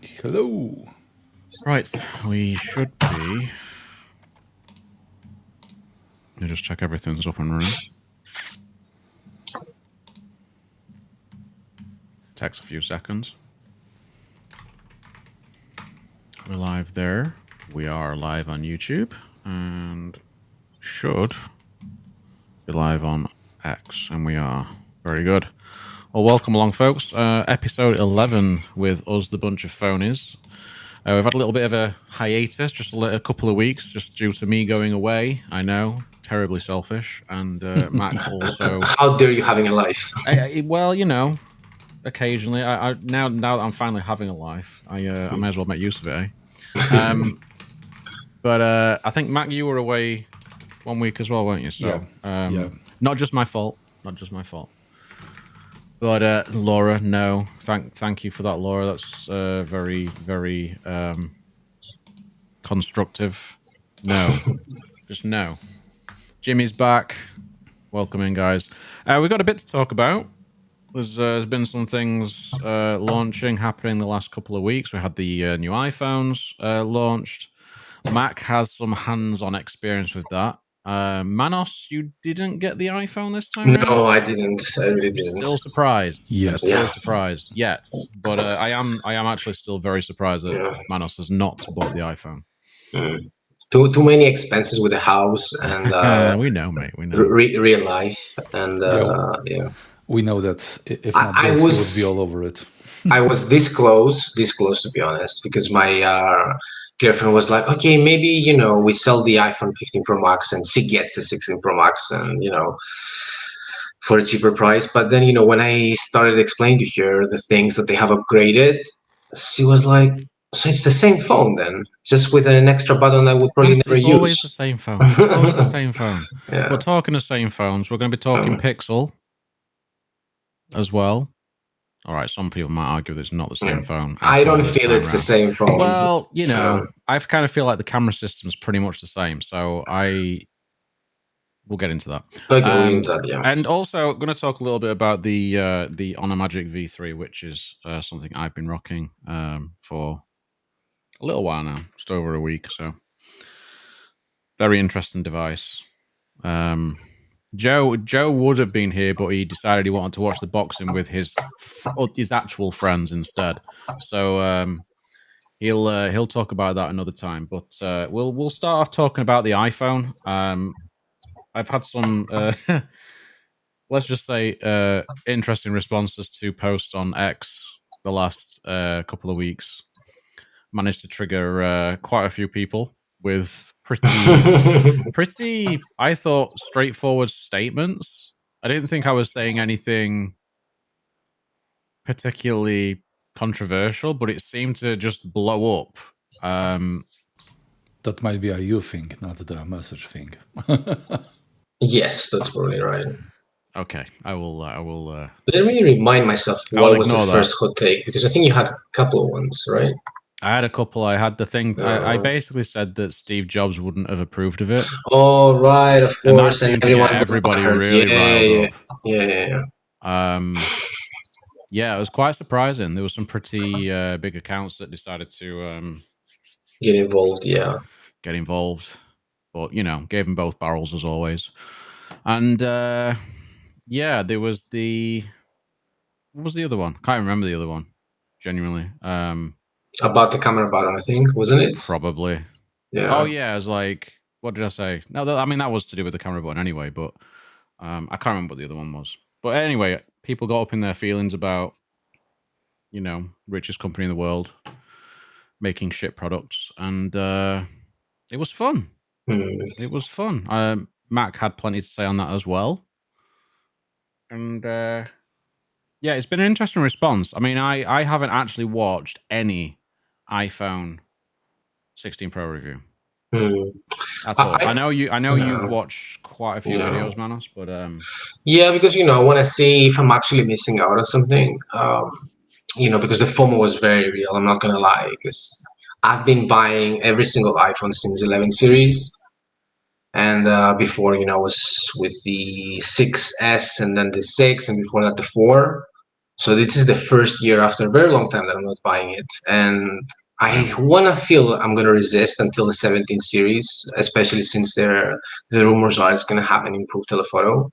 Hello. Right, we should be. Let me just check everything's up and running. Takes a few seconds. We're live there. We are live on YouTube and should be live on X, and we are. Very good. Well, welcome along, folks. Episode 11 with us, the bunch of Phoneys. We've had a little bit of a hiatus, just a couple of weeks, just due to me going away. I know, terribly selfish. And Mac also. How dare you having a life? Well, you know, occasionally. Now that I'm finally having a life, I may as well make use of it. But I think Mac, you were away 1 week as well, weren't you? So, yeah. Not just my fault. Not just my fault. But Laura, no, thank you for that, Laura. That's very, very constructive. No, just no. Jimmy's back. Welcome in, guys. We've got a bit to talk about. There's been some things launching, happening the last couple of weeks. We had the new iPhones launched. Mac has some hands-on experience with that. Manos, you didn't get the iPhone this time around? No, I didn't. I really didn't. Still surprised. Yes. Still surprised. Yet. But I am actually still very surprised that Manos has not bought the iPhone. Too many expenses with the house and we know, mate. We know. Real life and yeah. We know that if not this, we would be all over it. I was this close to be honest, because my girlfriend was like, okay, maybe, we sell the iPhone 15 Pro Max and she gets the 16 Pro Max and, for a cheaper price. But then, when I started explaining to her the things that they have upgraded, she was like, so it's the same phone then, just with an extra button I would probably never use. It's always the same phone. It's always the same phone. Yeah. We're talking the same phones. We're going to be talking Pixel as well. All right, some people might argue that it's not the same phone. I don't feel it's the same phone. Well, I kind of feel like the camera system is pretty much the same. So we'll get into that. Okay, we'll get into that, yeah. And also, I'm going to talk a little bit about the Honor Magic V3, which is something I've been rocking for a little while now, just over a week. So, very interesting device. Joe would have been here, but he decided he wanted to watch the boxing with his actual friends instead. So he'll talk about that another time. But we'll start off talking about the iPhone. I've had some let's just say interesting responses to posts on X the last couple of weeks. Managed to trigger quite a few people with pretty, I thought, straightforward statements. I didn't think I was saying anything particularly controversial, but it seemed to just blow up. That might be a you thing, not the message thing. Yes, that's probably right. Okay, I will. Let me remind myself what was the first hot take, because I think you had a couple of ones, right? I had a couple. I had the thing. I basically said that Steve Jobs wouldn't have approved of it. Oh, right, of course. And everybody really riled up. Yeah. Yeah, it was quite surprising. There were some pretty big accounts that decided to get involved. Yeah, get involved. But gave them both barrels as always. And yeah, there was what was the other one? Can't remember the other one. Genuinely. About the camera button, I think, wasn't it? Probably. Yeah. Oh yeah, it was like, what did I say? No, that was to do with the camera button anyway. But I can't remember what the other one was. But anyway, people got up in their feelings about, richest company in the world making shit products, and it was fun. It was fun. Mac had plenty to say on that as well. And yeah, it's been an interesting response. I mean, I haven't actually watched any iPhone 16 Pro review at all. I know you've watched quite a few videos, Manos, but yeah, because I want to see if I'm actually missing out on something. Because the FOMO was very real. I'm not gonna lie, because I've been buying every single iPhone since 11 series. And before, I was with the 6S and then the 6, and before that the 4. So this is the first year after a very long time that I'm not buying it, and I wanna feel I'm gonna resist until the 17 series, especially since the rumors are it's gonna have an improved telephoto,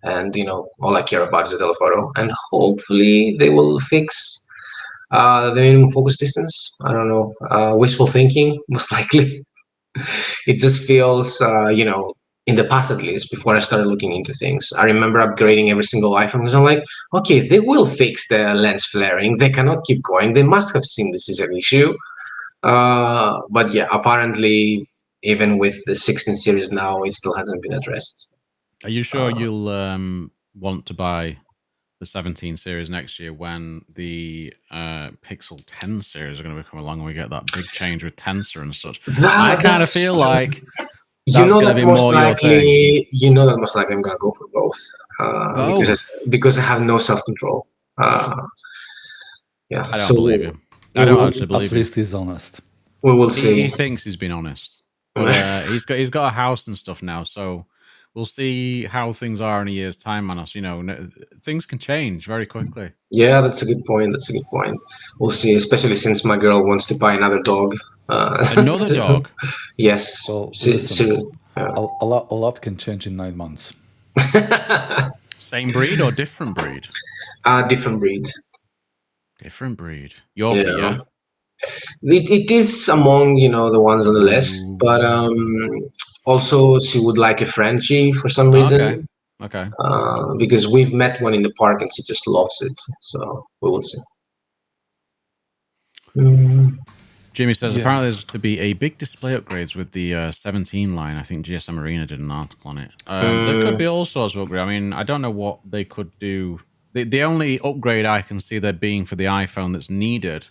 and all I care about is the telephoto, and hopefully they will fix the minimum focus distance. I don't know, wishful thinking, most likely. It just feels, in the past at least, before I started looking into things, I remember upgrading every single iPhone because I'm like, okay, they will fix the lens flaring. They cannot keep going. They must have seen this is an issue. But yeah, apparently, even with the 16 series now, it still hasn't been addressed. Are you sure you'll want to buy the 17 series next year when the Pixel 10 series are going to come along and we get that big change with Tensor and such? I kind of feel like that's going to be more your thing. You know that most likely I'm going to go for both. Because I have no self-control. Yeah. I don't believe you. I don't actually believe you. At least he's honest. We will see. He thinks he's been honest. But he's got a house and stuff now, so we'll see how things are in a year's time, Manos. Things can change very quickly. Yeah, that's a good point. We'll see, especially since my girl wants to buy another dog. Another dog? Yes. Well, listen, a lot can change in 9 months. Same breed or different breed? Different breed. Different breed. Yorkie, yeah. It is among the ones on the list, but also she would like a Frenchie for some reason. Okay. Because we've met one in the park and she just loves it. So we will see. Jimmy says apparently there's to be a big display upgrades with the 17 line. I think GSM Arena did an article on it. There could be all sorts of upgrades. I mean, I don't know what they could do. The only upgrade I can see there being for the iPhone that's needed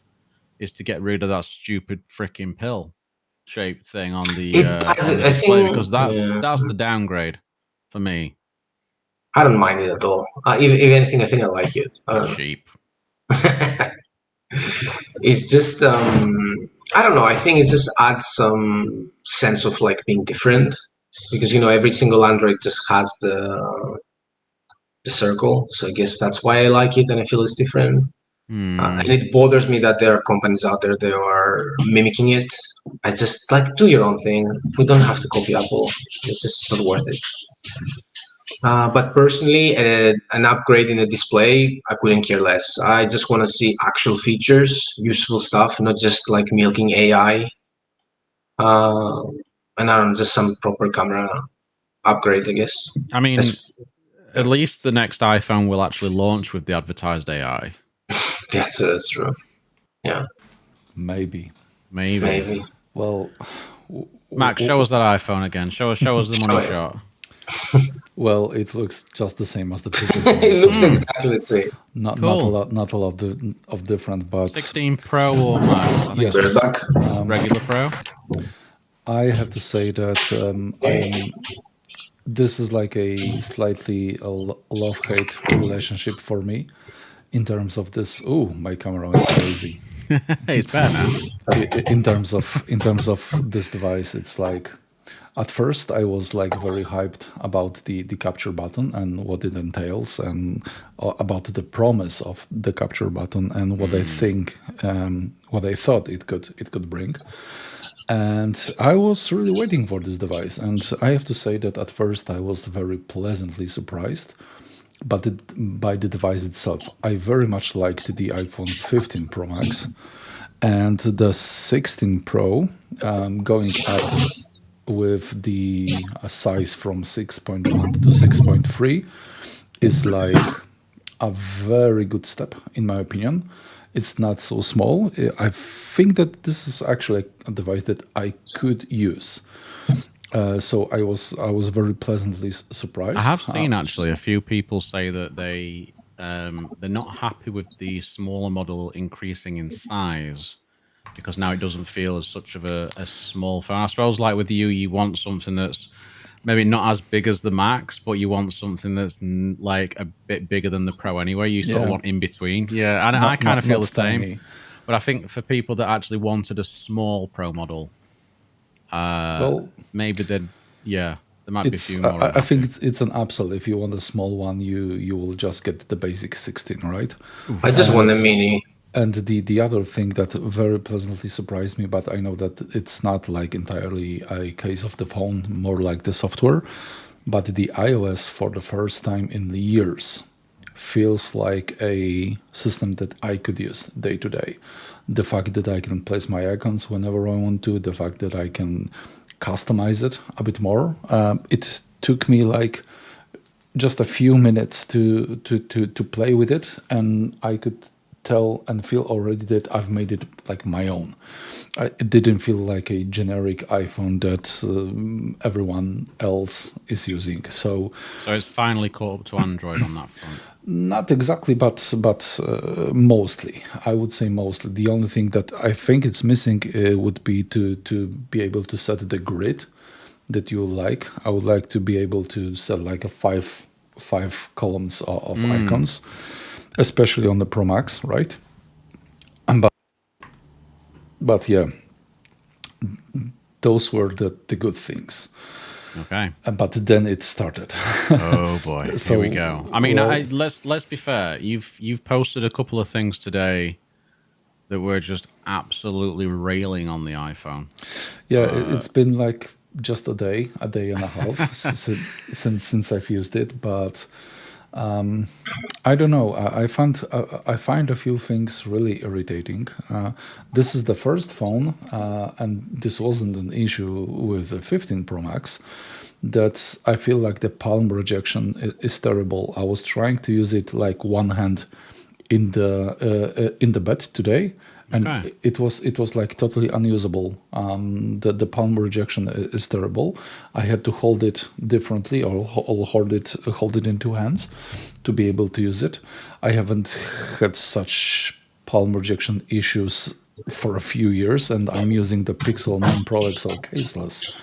is to get rid of that stupid freaking pill-shaped thing on the display, because that's the downgrade for me. I don't mind it at all. If anything, I think I like it. Cheap. It's just I don't know. I think it just adds some sense of like being different, because every single Android just has the circle. So I guess that's why I like it and I feel it's different. And it bothers me that there are companies out there that are mimicking it. I just do your own thing. We don't have to copy Apple. It's just not worth it. But personally, an upgrade in a display, I couldn't care less. I just want to see actual features, useful stuff, not just like milking AI. And I don't know, just some proper camera upgrade, I guess. I mean, at least the next iPhone will actually launch with the advertised AI. That's true. Yeah. Maybe. Well, Max, show us that iPhone again. Show us the money shot. Well, it looks just the same as the previous one. It looks exactly the same. Not a lot of different, but 16 Pro or Max? Yes. Regular Pro. I have to say that this is like a slightly love-hate relationship for me in terms of this. Oh, my camera went crazy. Hey, it's better now. In terms of this device, it's like, at first I was like very hyped about the capture button and what it entails, and about the promise of the capture button and what what I thought it could bring. And I was really waiting for this device, and I have to say that at first I was very pleasantly surprised, but by the device itself. I very much liked the iPhone 15 Pro Max, and the 16 Pro going up with the size from 6.1 to 6.3 is like a very good step, in my opinion. It's not so small. I think that this is actually a device that I could use. So I was very pleasantly surprised. I have seen actually a few people say that they're not happy with the smaller model increasing in size, because now it doesn't feel as such of a small phone. I suppose like with you want something that's maybe not as big as the Max, but you want something that's like a bit bigger than the Pro anyway. You sort of want in between. Yeah, and I kind of feel the same. But I think for people that actually wanted a small Pro model, well, maybe then, yeah. There might be a It's few more. I think it's an upsell. If you want a small one, you will just get the basic 16, right? I just want a mini. And the other thing that very pleasantly surprised me, but I know that it's not like entirely a case of the phone, more like the software, but the iOS for the first time in years feels like a system that I could use day to day. The fact that I can place my icons whenever I want to, the fact that I can customize it a bit more. It took me like just a few minutes to play with it, and I could tell and feel already that I've made it like my own. It didn't feel like a generic iPhone that everyone else is using. So it's finally caught up to Android on that front. not exactly, but mostly. I would say mostly. The only thing that I think it's missing would be to be able to set the grid that you like. I would like to be able to set like a five columns of icons, especially on the Pro Max, right? But yeah, those were the good things. Okay. But then it started. Oh boy, So, here we go. I mean, well- let's be fair. You've posted a couple of things today that were just absolutely railing on the iPhone. Yeah, it's been like just a day and a half since I've used it, but I don't know. I find a few things really irritating. This is the first phone, and this wasn't an issue with the 15 Pro Max, that I feel like the palm rejection is terrible. I was trying to use it like one hand in the bed today, and Okay. it was like totally unusable. The palm rejection is terrible. I had to hold it differently, or hold it in two hands to be able to use it. I haven't had such palm rejection issues for a few years, and I'm using the Pixel 9 Pro XL caseless,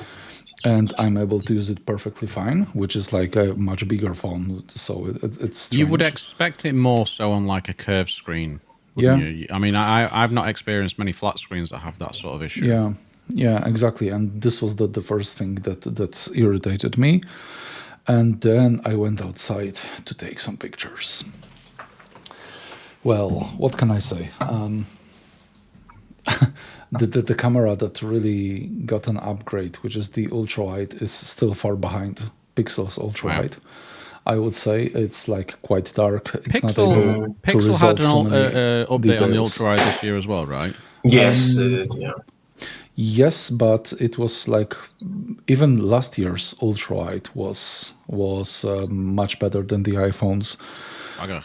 and I'm able to use it perfectly fine, which is like a much bigger phone. So it's strange. You would expect it more so on like a curved screen, Yeah. wouldn't you? I mean, I've not experienced many flat screens that have that sort of issue. Yeah, exactly. And this was the first thing that irritated me. And then I went outside to take some pictures. Well, what can I say? The camera that really got an upgrade, which is the ultra wide, is still far behind Pixel's ultra Wow. wide. I would say it's like quite dark. It's not able to Pixel resolve had an so many update on the details. ultra wide this year as well, right? Yes, yeah. Yes, but it was like even last year's ultra wide was much better than the iPhones. Okay.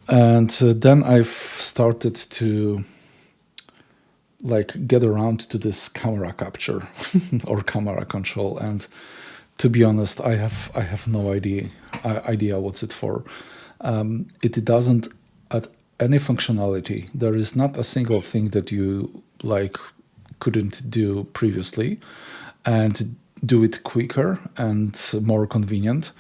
And then I've started to like get around to this camera capture or camera control, and to be honest, I have no idea what's it for. It doesn't add any functionality. There is not a single thing that you like couldn't do previously, and do it quicker and more convenient.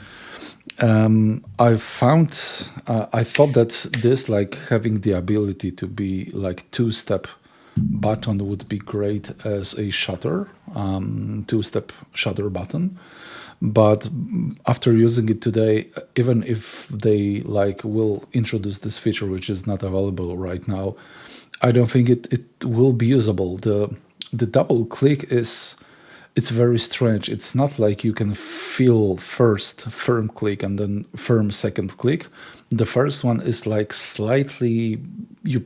I thought that this, like having the ability to be like two-step button, would be great as a shutter, two-step shutter button. But after using it today, even if they like will introduce this feature, which is not available right now, I don't think it will be usable. The double click it's very strange. It's not like you can feel first firm click and then firm second click. The first one is like slightly, you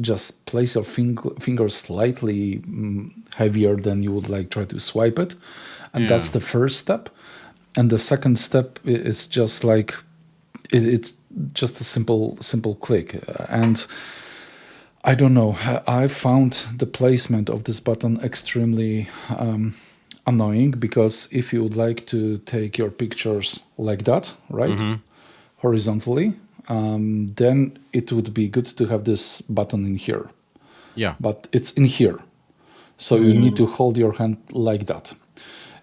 just place your finger slightly heavier than you would like try to swipe it, and that's the first step. And the second step is just like it's just a simple click. And I don't know. I found the placement of this button extremely annoying, because if you would like to take your pictures like that, right, horizontally, then it would be good to have this button in here. Yeah. But it's in here, so you need to hold your hand like that.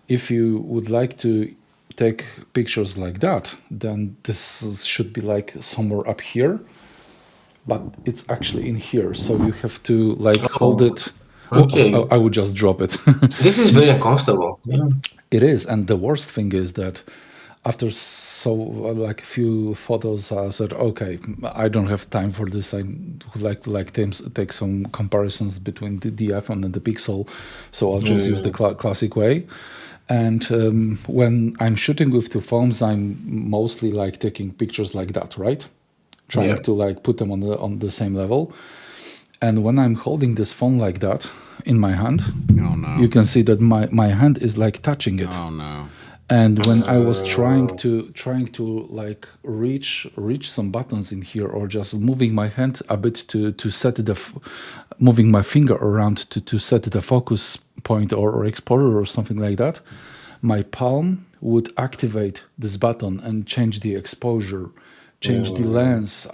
If you would like to take pictures like that, then this should be like somewhere up here, but it's actually in here, so you have to like hold it Okay. I would just drop it. This is very uncomfortable. Yeah. It is, and the worst thing is that after like a few photos, I said, okay, I don't have time for this. I would like to take some comparisons between the iPhone and the Pixel, so I'll just use the classic way. And when I'm shooting with two phones, I'm mostly like taking pictures like that, right? Trying to like put them on the same level. And when I'm holding this phone like that in my hand, Oh no! you can see that my hand is like touching it. Oh no! And when I was trying to like reach some buttons in here, or just moving my hand a bit to set moving my finger around to set the focus point or exposure or something like that, my palm would activate this button and change the exposure, change the lens.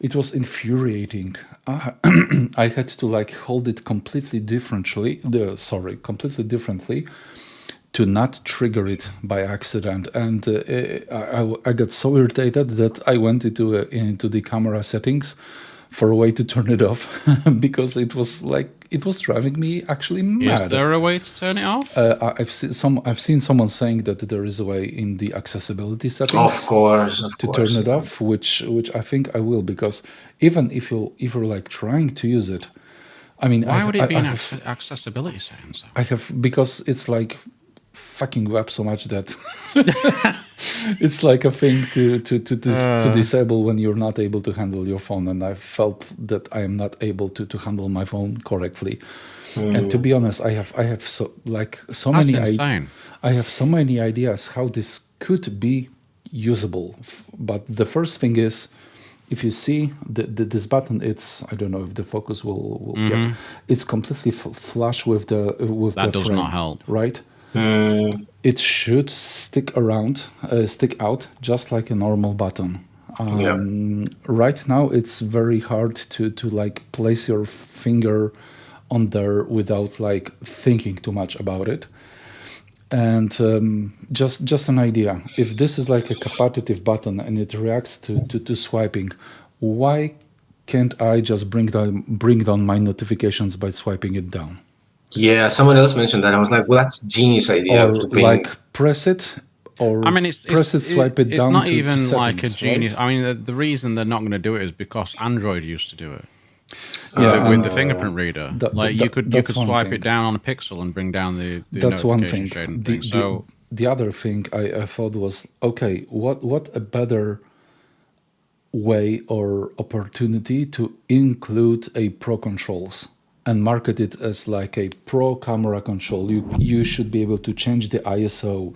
It was infuriating. I had to like hold it completely differently. Completely differently, to not trigger it by accident. And I got so irritated that I went into the camera settings for a way to turn it off because it was driving me actually mad. Is there a way to turn it off? I've seen someone saying that there is a way in the accessibility settings. Of course, turn it off, which I think I will, because even if you're like trying to use it, I mean, why would it be in accessibility settings? I have, because it's like fucking web so much that it's like a thing to disable when you're not able to handle your phone, and I felt that I am not able to handle my phone correctly. And to be honest, I have so many I have so many ideas how this could be usable. But the first thing is, if you see this button, it's, I don't know if the focus will it's completely flush with the that does frame, not help, right? It should stick out just like a normal button. Right now, it's very hard to like place your finger on there without like thinking too much about it. And just an idea: if this is like a competitive button and it reacts to swiping, why can't I just bring down my notifications by swiping it down? Yeah, someone else mentioned that. I was like, well, that's a genius idea. Or like press it, or I mean, swipe it down. It's not to even settings, like a genius. right? I mean, the reason they're not going to do it is because Android used to do it. Yeah, with the fingerprint reader, you could swipe it down on a Pixel and bring down the that's one thing. shading thing. So the other thing I thought was, okay, what a better way or opportunity to include a pro controls and market it as like a pro camera control. You should be able to change the ISO,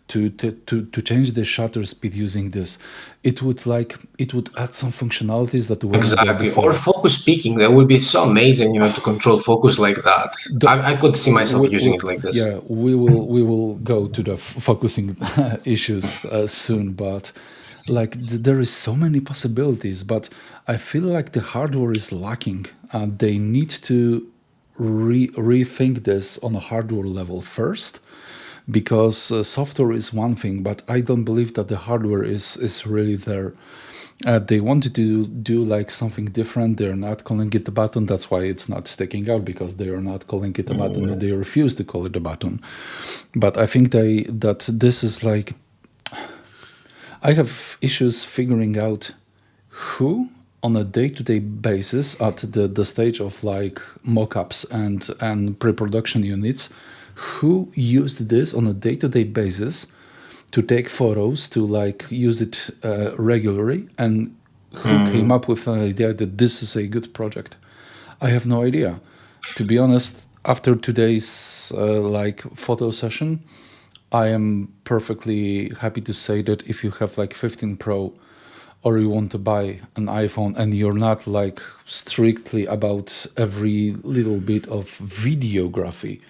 to change the shutter speed using this. It would add some functionalities that weren't there exactly. before. Or focus peaking. That would be so amazing, to control focus like that. I could see myself using it like this. Yeah, we will go to the focusing issues soon, but like there is so many possibilities. But I feel like the hardware is lacking. They need to rethink this on a hardware level first, because software is one thing, but I don't believe that the hardware is really there. They wanted to do like something different. They're not calling it a button. That's why it's not sticking out, because they are not calling it a button. They refuse to call it a button. But I think that this is like, I have issues figuring out who on a day-to-day basis at the stage of like mock-ups and pre-production units, who used this on a day-to-day basis to take photos, to like use it regularly, and who came up with an idea that this is a good project. I have no idea. To be honest, after today's like photo session, I am perfectly happy to say that if you have like 15 Pro, or you want to buy an iPhone and you're not like strictly about every little bit of videography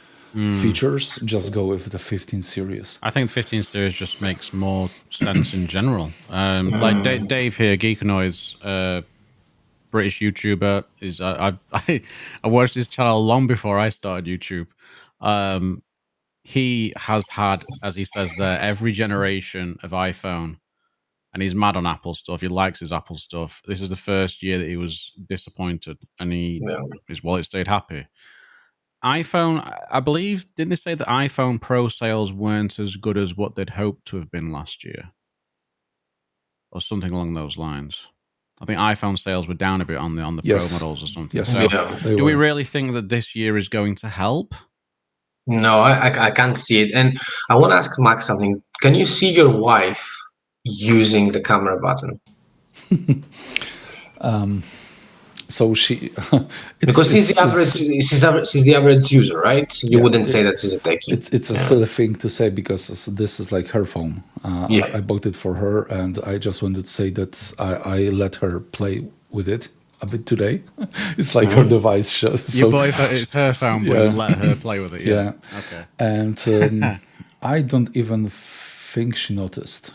features, just go with the 15 series. I think 15 series just makes more sense in general. Like Dave here, Geekanoids, British YouTuber, is I watched his channel long before I started YouTube. He has had, as he says there, every generation of iPhone, and he's mad on Apple stuff. He likes his Apple stuff. This is the first year that he was disappointed, and his wallet stayed happy. iPhone, I believe, didn't they say that iPhone Pro sales weren't as good as what they'd hoped to have been last year? Or something along those lines. I think iPhone sales were down a bit on the Pro Yes. models or something. Yes. So Yeah. They do we were. really think that this year is going to help? No, I can't see it. And I want to ask Max something. Can you see your wife using the camera button? So she, Because she's the average, she's the average user, right? You Yeah, wouldn't say that she's a techie. it's a Yeah. silly thing to say because this is like her phone. Yeah. I bought it for her, and I just wanted to say that I let her play with it a bit today. It's like her device. Your boyfriend, it's her phone, but Yeah. you let her play with it. Yeah. Yeah. Okay. And I don't even think she noticed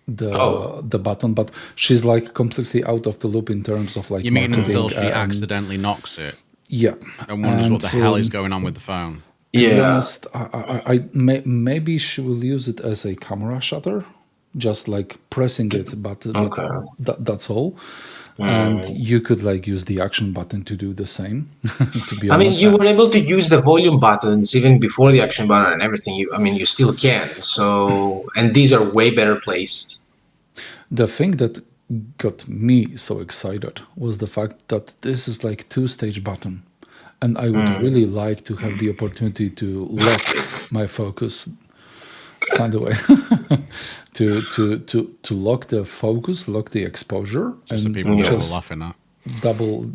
the button, but she's like completely out of the loop in terms of like You mean marketing. until she accidentally knocks it Yeah. and wonders what the hell is going on with the phone? To be Yeah. honest, maybe she will use it as a camera shutter, just like pressing it, but Okay. that's all. And you could like use the action button to do the same. To be I mean, honest, you were able to use the volume buttons even before the action button and everything. You still can. So, and these are way better placed. the thing that got me so excited was the fact that this is like two-stage button, and I would really like to have the opportunity to lock my focus. Find a way to lock the focus, lock the exposure, Just so and people know what we're just laughing at.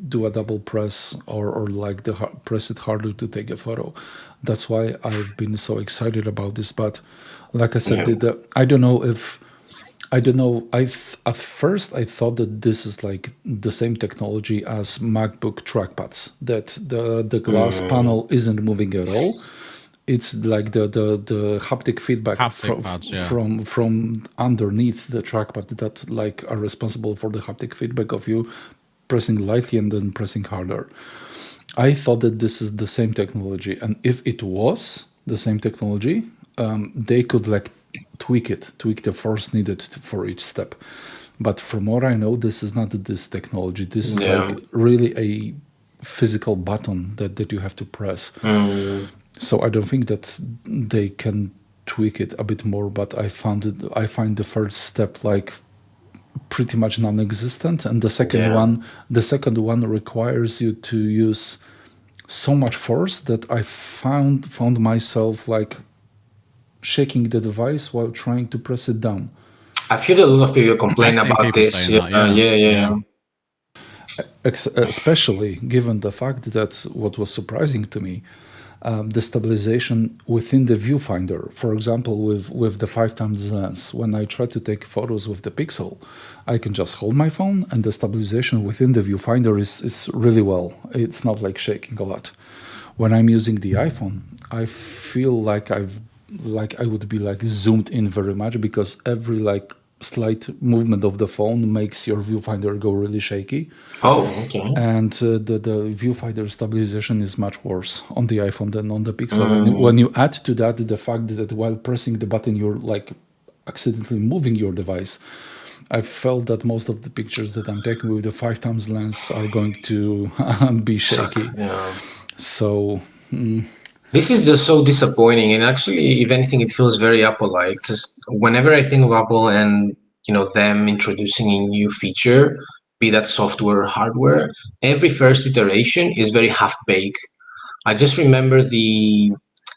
do a double press or like press it harder to take a photo. That's why I've been so excited about this. But like I said, I don't know. At first I thought that this is like the same technology as MacBook trackpads, that the glass panel isn't moving at all. It's like the haptic feedback Haptic pads, yeah. from underneath the trackpad that like are responsible for the haptic feedback of you pressing lightly and then pressing harder. I thought that this is the same technology, and if it was the same technology, they could like tweak the force needed for each step. But from what I know, this is not this technology. This is like really a physical button that you have to press. So I don't think that they can tweak it a bit more. But I find the first step like pretty much non-existent, and the second one requires you to use so much force that I found myself like shaking the device while trying to press it down. I've heard a lot of people complain I've seen about people this. saying that, yeah. Especially given the fact that what was surprising to me, the stabilization within the viewfinder. For example, with the 5x lens, when I try to take photos with the Pixel, I can just hold my phone, and the stabilization within the viewfinder is really well. It's not like shaking a lot. When I'm using the iPhone, I feel like I would be like zoomed in very much, because every like slight movement of the phone makes your viewfinder go really shaky. Oh, okay. And the viewfinder stabilization is much worse on the iPhone than on the Pixel. And when you add to that the fact that while pressing the button you're like accidentally moving your device, I felt that most of the pictures that I'm taking with the 5x lens are going to be shaky. Yeah. So This is just so disappointing, and actually, if anything, it feels very Apple-like. Just whenever I think of Apple and them introducing a new feature, be that software or hardware, every first iteration is very half-baked. I just remember the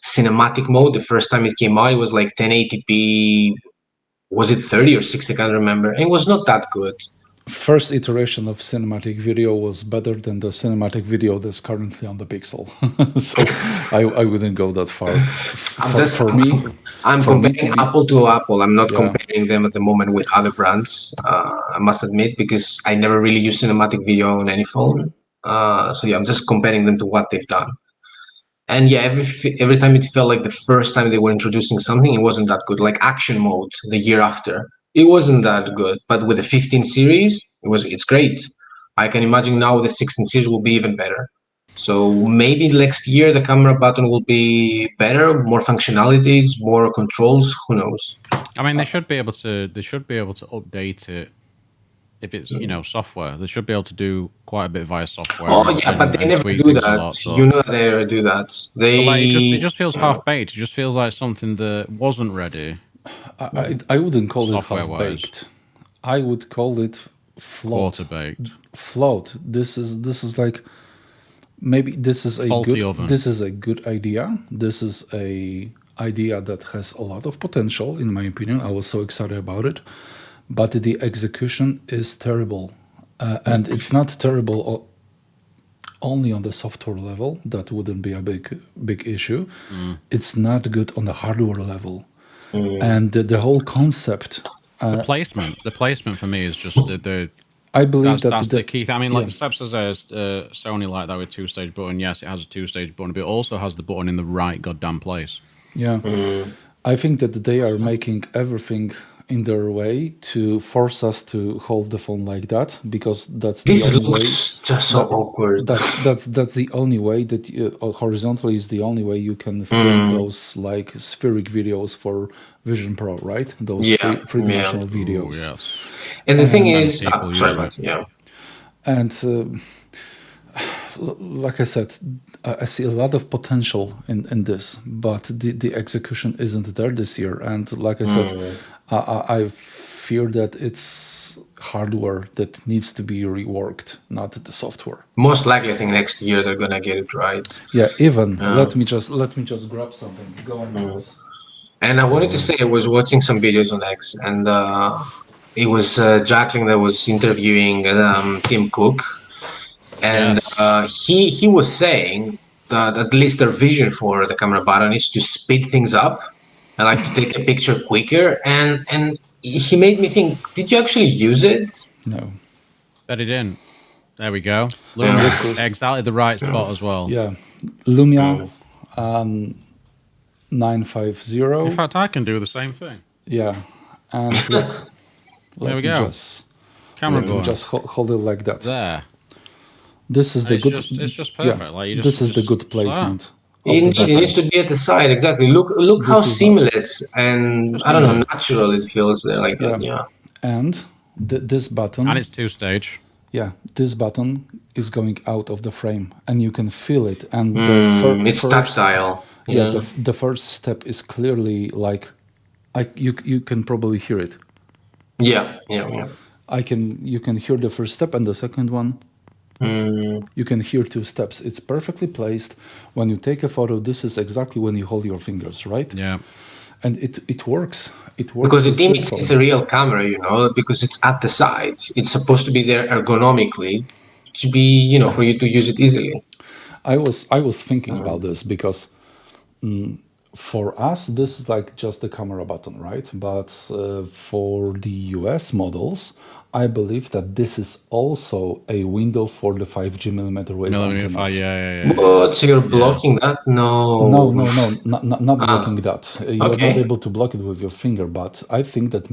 cinematic mode. The first time it came out, it was like 1080p. Was it 30 or 60? I can't remember. And it was not that good. first iteration of cinematic video was better than the cinematic video that's currently on the Pixel. So I wouldn't go that far. I'm comparing Apple to Apple. I'm not Yeah. comparing them at the moment with other brands, I must admit, because I never really use cinematic video on any phone. So yeah, I'm just comparing them to what they've done. And yeah, every time it felt like the first time they were introducing something, it wasn't that good. Like action mode the year after, it wasn't that good. But with the 15 series, it's great. I can imagine now the 16 series will be even better. So maybe next year the camera button will be better, more functionalities, more controls. Who knows? I mean, they should be able to. They should be able to update it if it's software. They should be able to do quite a bit via software. Oh yeah, but they never tweak do things a that. lot. So. You know they never do that. But like it They just feels half baked. It just feels like something that wasn't ready. I wouldn't call it Software-wise. half-baked. I would call it flawed. Quarter baked. Flawed. This is like, maybe this is a Faulty good oven. this is a good idea. This is a idea that has a lot of potential, in my opinion. I was so excited about it, but the execution is terrible, and it's not terrible only on the software level. That wouldn't be a big issue. It's not good on the hardware level, and the whole concept. The placement for me is just the I believe that's that the key thing. I mean, like yeah. Seb says, Sony like that with two-stage button. Yes, it has a two-stage button, but it also has the button in the right goddamn place. Yeah, I think that they are making everything in their way to force us to hold the phone like that, because that's the this only way. looks just so awkward. That's the only way that horizontally is the only way you can film those like spheric videos for Vision Pro, right? Those Yeah, three-dimensional Ooh, videos. yes. And the thing is, people sorry, use but yeah. And like I said, I see a lot of potential in this, but the execution isn't there this year. And like I said, I fear that it's hardware that needs to be reworked, not the software. Most likely, I think next year they're gonna get it right. Yeah, even let me just grab something. Go on, guys. And I wanted to say I was watching some videos on X, and it was Jacqueline that was interviewing Tim Cook, and he was saying that at least their vision for the camera button is to speed things up and like to take a picture quicker. And he made me think: did you actually use it? No. Bet it in. There we go. Lumia, exactly the right spot as well. Yeah, Lumia 950. In fact, I can do the same thing. Yeah, and look, There we go. Camera let me button. just hold it like that. There. This is the It's good. just perfect. Yeah, Like you this is the just- good placement. of the Indeed, it button. needs to be at the side. Exactly. Look how This is seamless and I don't know, natural it feels there like that. Yeah. And this button. And it's two-stage. Yeah, this button is going out of the frame, and you can feel it. And It's tactile. Yeah, the first step is clearly like, you can probably hear it. Yeah. You can hear the first step, and the second one. You can hear two steps. It's perfectly placed. When you take a photo, this is exactly when you hold your fingers, right? Yeah. And it works. It works Because with it this imitates phone. a real camera, because it's at the side. It's supposed to be there ergonomically to be, for you to use it easily. I was thinking about this because for us this is like just the camera button, right? But for the US models, I believe that this is also a window for the 5G millimeter wave Millimeter antennas. 5, yeah. What? So you're blocking that? No. No, not blocking that. You're Okay. not able to block it with your finger, but I think that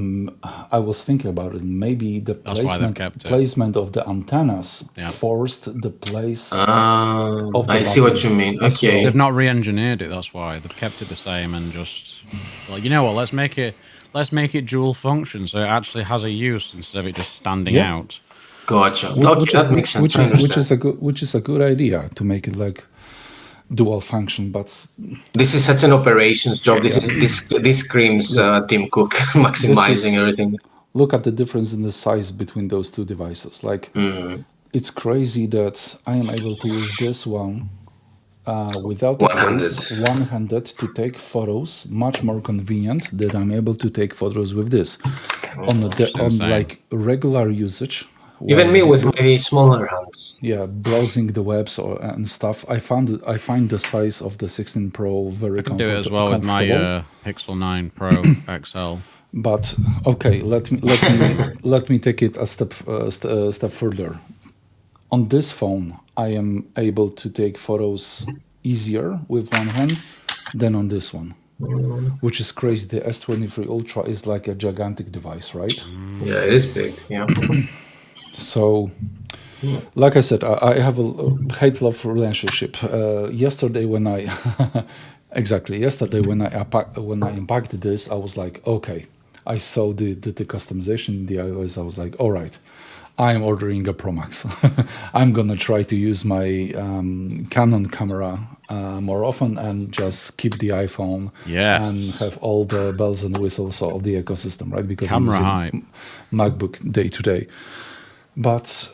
I was thinking about it. Maybe the why they've kept it. placement of the antennas forced the place. Of the I see what button. you mean. As Okay. They've not re-engineered it. That's why they've kept it the same and just like, you know what? Let's make it dual function so it actually has a use instead of it just standing out. Gotcha. Okay, that makes sense. I understand. Which is a good idea to make it like dual function, but This is such an operations job. This screams Tim Cook maximizing everything. look at the difference in the size between those two devices. Like, it's crazy that I am able to use this one without a case, one-handed, to take photos. Much more convenient that I'm able to take photos with this on like regular usage. Even me with my smaller hands. Yeah, browsing the webs and stuff. I find the size of the 16 Pro very comfortable. Do it as well with my Pixel 9 Pro XL. But okay, let me take it a step further. On this phone, I am able to take photos easier with one hand than on this one, which is crazy. The S23 Ultra is like a gigantic device, right? Yeah, it is big. Yeah. So, like I said, I have a hate-love relationship. Yesterday when I unpacked this, I was like, okay. I saw the customization in the iOS. I was like, all right, I'm ordering a Pro Max. I'm gonna try to use my Canon camera more often and just keep the iPhone and Yes. have all the bells and whistles of the ecosystem, right? Because Camera I'm hype. using MacBook day to day. But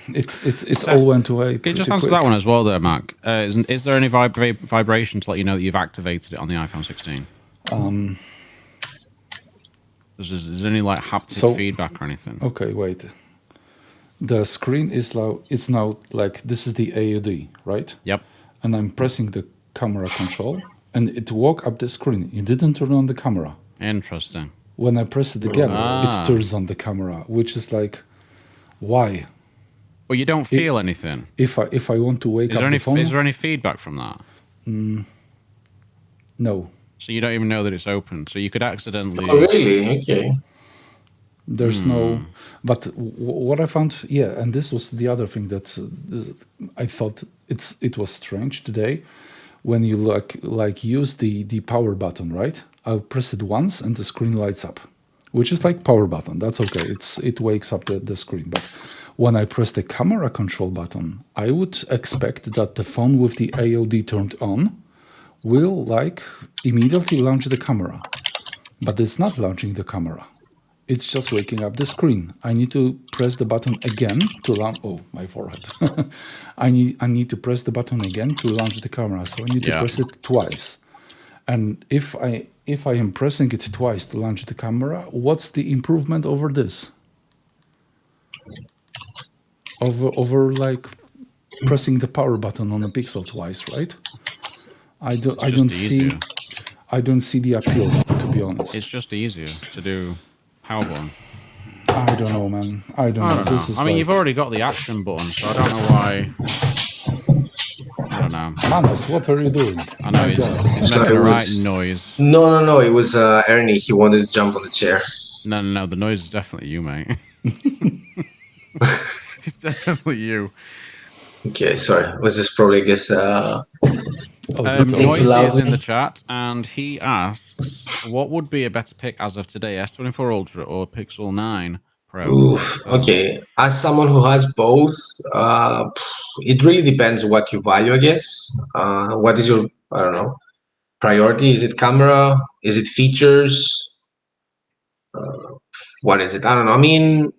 it all went away. Can you just pretty answer quick. that one as well, there, Mac? Is there any vibration to let you know that you've activated it on the iPhone 16? Is there any like haptic feedback or anything? Okay, wait. The screen is it's now like this is the AUD, right? Yep. And I'm pressing the camera control, and it woke up the screen. It didn't turn on the camera. Interesting. When I press it again, Ah. it turns on the camera, which is like, why? Well, you don't feel anything. If I want to wake up the phone, Is there any feedback from that? no. So you don't even know that it's open. So you could accidentally. Oh, really? Okay. There's no, but what I found, yeah, and this was the other thing that I thought it was strange today, when you like use the power button, right? I'll press it once and the screen lights up, which is like power button. That's okay. It wakes up the screen. But when I press the camera control button, I would expect that the phone with the AOD turned on will like immediately launch the camera, but it's not launching the camera. It's just waking up the screen. I need to press the button again to launch. Oh, my forehead! I need to press the button again to launch the camera. So I need to press it twice. And if I am pressing it twice to launch the camera, what's the improvement over this? Over like pressing the power button on a Pixel twice, right? I don't see the appeal, to be honest. It's just easier to do Powerbomb. I don't know, man. I don't know. This is you've already got the action button, so I don't know why. I don't know. Manos, what are you doing? I know he's making a right noise. No. It was Ernie. He wanted to jump on the chair. No. The noise is definitely you, mate. It's definitely you. Okay, sorry. It was just probably, I guess. Noisy loud. is in the chat, and he asks, "What would be a better pick as of today, S24 Ultra or Pixel 9 Pro?" Oof. Okay. As someone who has both, it really depends what you value, I guess. What is your, I don't know, priority? Is it camera? Is it features? What is it? I don't know. I mean,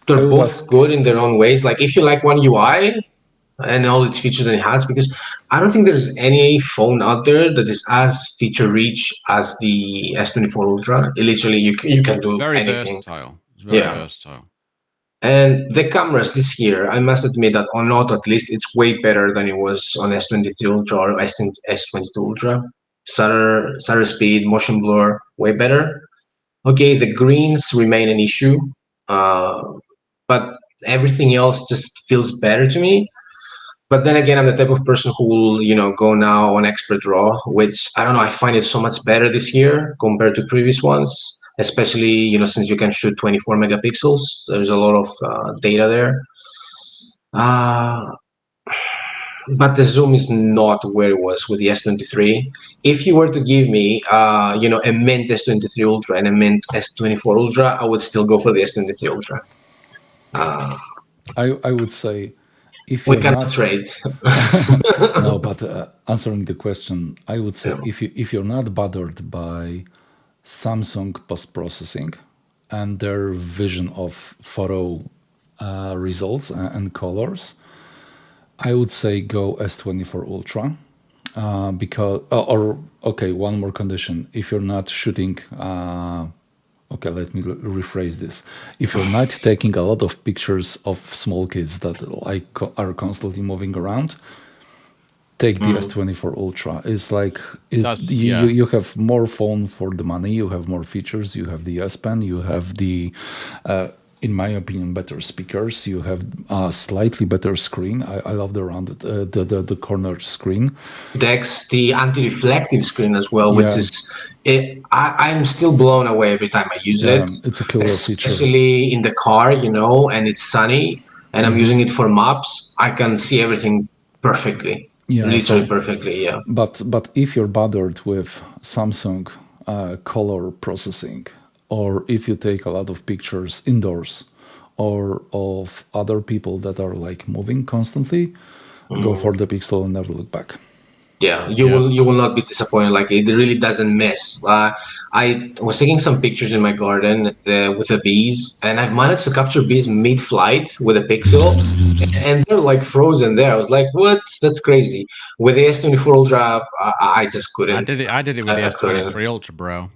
they're both good in their own ways. Like, if you like One UI and all its features that it has, because I don't think there's any phone out there that is as feature rich as the S24 Ultra. It literally, you can do very anything. Versatile. It's very versatile. And the cameras this year, I must admit that on Auto, at least, it's way better than it was on S23 Ultra or S22 Ultra. Shutter speed, motion blur, way better. Okay, the greens remain an issue, but everything else just feels better to me. But then again, I'm the type of person who will, go now on Expert Raw, which I don't know, I find it so much better this year compared to previous ones, especially, since you can shoot 24 megapixels. There's a lot of data there. But the zoom is not where it was with the S23. If you were to give me, a mint S23 Ultra and a mint S24 Ultra, I would still go for the S23 Ultra. I would say, if we you're cannot not trade. no, but answering the question, I would say if you're not bothered by Samsung post-processing and their vision of photo results and colors, I would say go S24 Ultra because okay, one more condition. If you're not shooting, okay, let me rephrase this. If you're not taking a lot of pictures of small kids that are constantly moving around, take the S24 Ultra. It's like you have more phone for the money. You have more features. You have the S Pen. You have the in my opinion, better speakers. You have a slightly better screen. I love the rounded, the corner screen. Dex, the anti-reflective screen as well, which is, I'm still blown away every time I use it. It's a killer feature. Especially in the car, and it's sunny, and I'm using it for maps. I can see everything perfectly. Literally perfectly, yeah. But if you're bothered with Samsung color processing, or if you take a lot of pictures indoors or of other people that are like moving constantly, go for the Pixel and never look back. Yeah, you will not be disappointed. Like it really doesn't miss. I was taking some pictures in my garden with the bees, and I've managed to capture bees mid-flight with a Pixel, and they're like frozen there. I was like, "What? That's crazy." With the S24 Ultra, I just couldn't. I did it with the I couldn't. S23 Ultra, bro.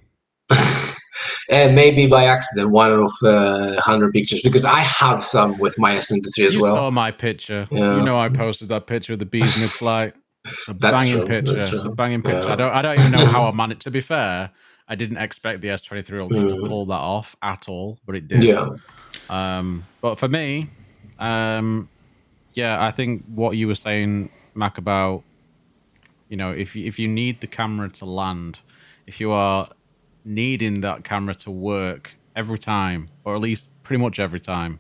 And maybe by accident, one of 100 pictures, because I have some with my S23 as You well. saw my picture. Yeah. You know I posted that picture of the bees mid-flight. It's a That's banging true. picture. That's It's a true. banging picture. Yeah. I don't even know how I managed. To be fair, I didn't expect the S23 Ultra to Mm. pull that off at all, but it did. Yeah. But for me, yeah, I think what you were saying, Mac, about if you need the camera to land, if you are needing that camera to work every time, or at least pretty much every time,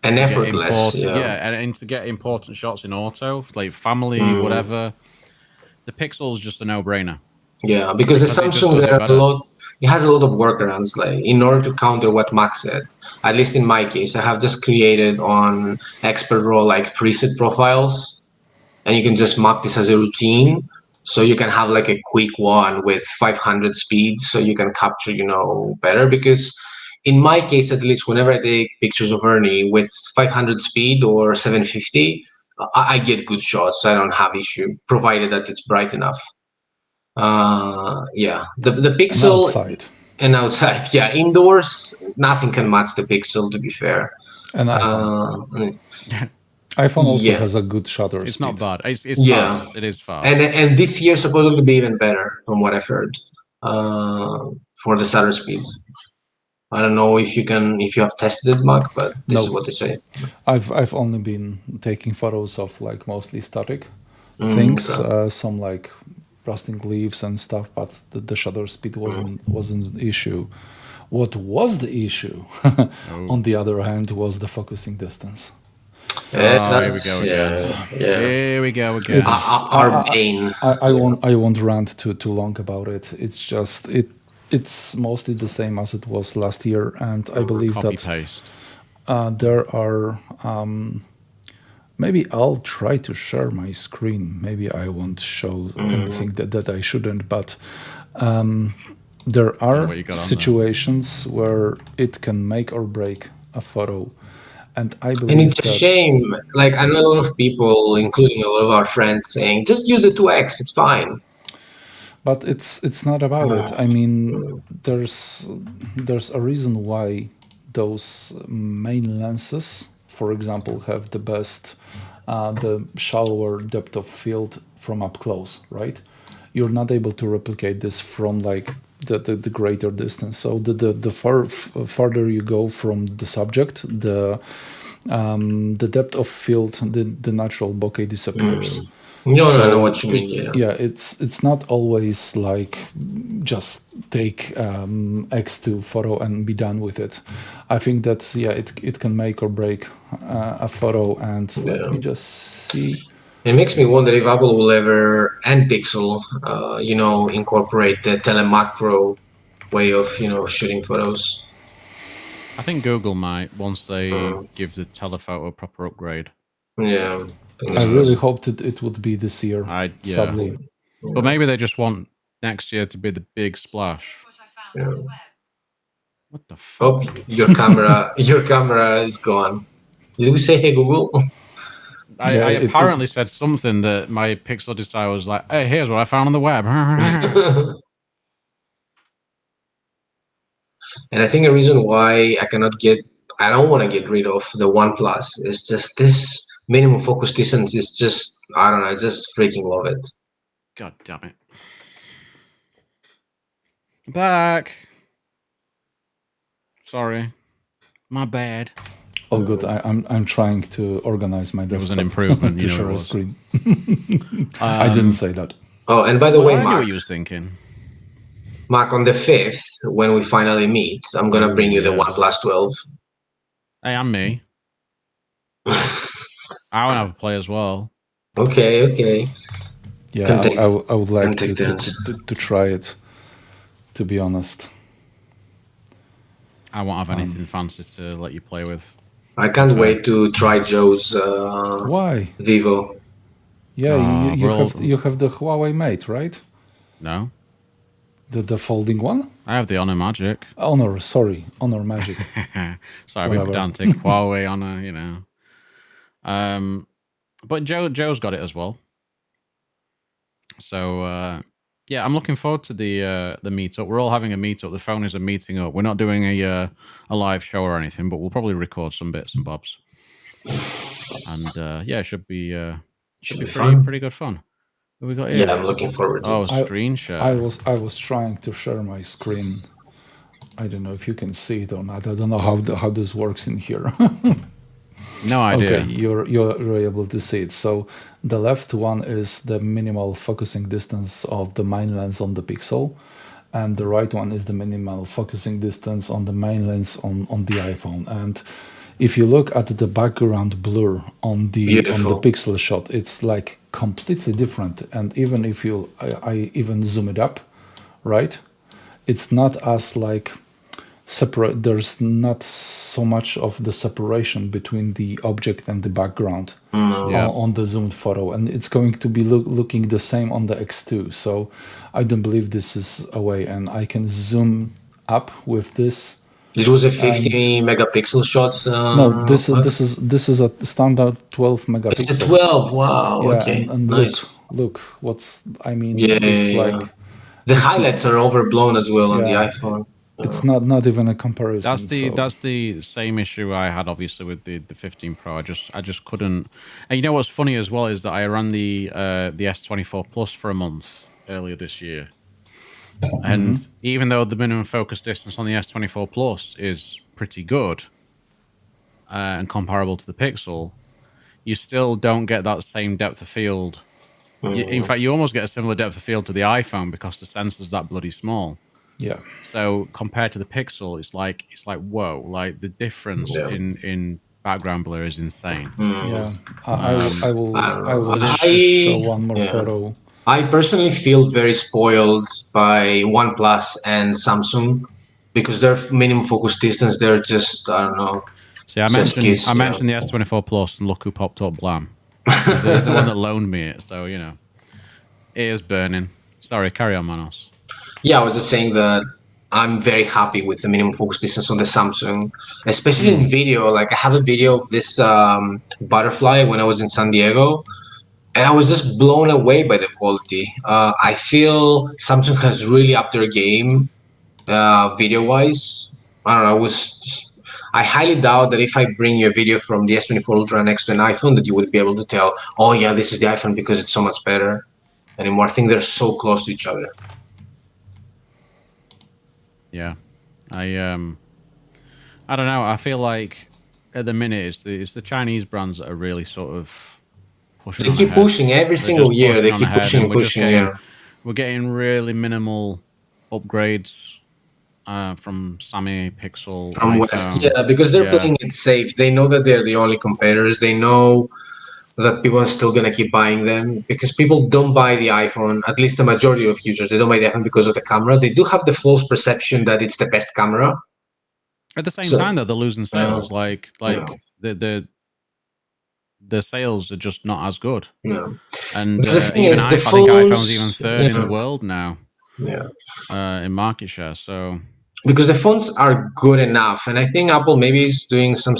And to get effortless. important, Yeah. and to get important shots in auto, like family, Mm. whatever, the Pixel is just a no-brainer. Yeah, because the It just Samsung does it there are a better. lot. It has a lot of workarounds. Like in order to counter what Max said, at least in my case, I have just created on Expert Raw like preset profiles, and you can just mark this as a routine. So you can have like a quick one with 500 speed, so you can capture, better. Because in my case, at least, whenever I take pictures of Ernie with 500 speed or 750, I get good shots. I don't have issue, provided that it's bright enough. Yeah, the And Pixel outside. and outside. Yeah, indoors, nothing can match the Pixel, to be fair. And iPhone. Uh, iPhone also yeah, has a good shutter It's speed. not bad. It's yeah, fast. It is fast. and this year supposedly be even better, from what I've heard, for the shutter speed. I don't know if you have tested it, Mark, but this is No, what they say. I've only been taking photos of like mostly static Mm, things, okay. some like rusting leaves and stuff, but the shutter speed wasn't an issue. What was the issue, on the other hand, was the focusing distance. Oh, here we That's go again. yeah. Here we go again. It's Our pain. I won't rant too long about it. It's just it's mostly the same as it was last year, and I believe Copy that paste. there are. Maybe I'll try to share my screen. Maybe I won't show anything that I shouldn't, but there are what you got on there. situations where it can make or break a photo. And I And believe it's a that, shame. Like I know a lot of people, including a lot of our friends, saying just use the 2x. It's fine. but it's not about it. I mean, there's a reason why those main lenses, for example, have the best, the shallower depth of field from up close, right? You're not able to replicate this from like the greater distance. So the farther you go from the subject, the depth of field, the natural bokeh disappears. No, I know So what you mean. Yeah. yeah, it's not always like just take X2 photo and be done with it. I think that yeah, it can make or break a photo. And let me just see. It makes me wonder if Apple will ever, and Pixel, incorporate the telemacro way of, shooting photos. I think Google might once they Uh, give the telephoto a proper upgrade. Yeah. I really hoped that it would be this year. Yeah. Sadly, But maybe they just want next year to be the big splash. Yeah. What the fuck? Oh, your camera is gone. Did we say hey Google? I apparently said something that my Pixel designer was like, "Hey, here's what I found on the web." And I think a reason why I don't want to get rid of the OnePlus is just this minimum focus distance is just, I don't know, I just freaking love it. God damn it! Back. Sorry, my bad. all good. I'm trying to organize my desktop. It was an improvement. To You know share it a was. screen. I didn't say that. Oh, and by the way, I knew Mark, what you was thinking. Mark, on the 5th, when we finally meet, I'm gonna bring you the yes. OnePlus 12. Hey, I'm me. I want to have a play as well. Okay. Yeah, I would like take to try it, to be honest. I won't have anything fancy to let you play with. I can't Okay. wait to try Joe's Why? Vivo. Yeah, We're all you have the Huawei Mate, right? no. The folding one? I have the Honor Magic. Honor, sorry, Honor Magic. Sorry, a bit Whatever. pedantic. Huawei Honor, you know. But Joe's got it as well. So yeah, I'm looking forward to the meetup. We're all having a meetup. The Phoneys are meeting up. We're not doing a live show or anything, but we'll probably record some bits and bobs. And yeah, it should be fun. pretty good fun. What we got here? Yeah, I'm looking forward to Oh, it. screen share. I was trying to share my screen. I don't know if you can see it or not. I don't know how this works in here. No idea. Okay, you're able to see it. So the left one is the minimal focusing distance of the main lens on the Pixel, and the right one is the minimal focusing distance on the main lens on the iPhone. And if you look at the background blur on the Beautiful. Pixel shot, it's like completely different. And even if I even zoom it up, right, it's not as like separate. There's not so much of the separation between the object and the background Yeah. on the zoomed photo, and it's going to be looking the same on the X2. So I don't believe this is a way, and I can zoom up with this. This was a 50 megapixel shot. No, this is a standard 12 megapixel. It's a 12. Wow. Yeah, Okay. and Nice. look, what's I mean. Yeah, It's yeah, like yeah. The highlights are overblown as well on the Yeah. iPhone. it's not even a comparison. That's the same issue I had obviously with the 15 Pro. I just couldn't. And you know what's funny as well is that I ran the S24 Plus for a month earlier this year, and even though the minimum focus distance on the S24 Plus is pretty good and comparable to the Pixel, you still don't get that same depth of field. In fact, you almost get a similar depth of field to the iPhone because the sensor's that bloody small. Yeah. So compared to the Pixel, it's like whoa, like the difference in background blur is insane. Yeah. I will I- show one more yeah. photo. I personally feel very spoiled by OnePlus and Samsung because their minimum focus distance, they're just, I don't know. See, I mentioned the S24 Plus, and look who popped up, Blam. He's the one that loaned me it, so you know, it is burning. Sorry, carry on, Manos. Yeah, I was just saying that I'm very happy with the minimum focus distance on the Samsung, especially in video. Like I have a video of this butterfly when I was in San Diego, and I was just blown away by the quality. I feel Samsung has really upped their game video-wise. I don't know. I highly doubt that if I bring you a video from the S24 Ultra next to an iPhone, that you would be able to tell, oh yeah, this is the iPhone because it's so much better anymore. I think they're so close to each other. Yeah, I don't know. I feel like at the minute it's the Chinese brands that are really sort of pushing. They on keep ahead. pushing every single year. They keep pushing, pushing. Yeah, we're getting really minimal upgrades from Sammy, Pixel, from iPhone. West. Yeah, because they're playing it safe. They know that they're the only competitors. They know that people are still gonna keep buying them because people don't buy the iPhone. At least the majority of users, they don't buy the iPhone because of the camera. They do have the false perception that it's the best camera. At the same time, though, they're losing sales. Like the sales are just not as good. Yeah. And the thing even is, I the think phones, iPhone's even third in the world now. Yeah. In market share. So because the phones are good enough, and I think Apple maybe is doing some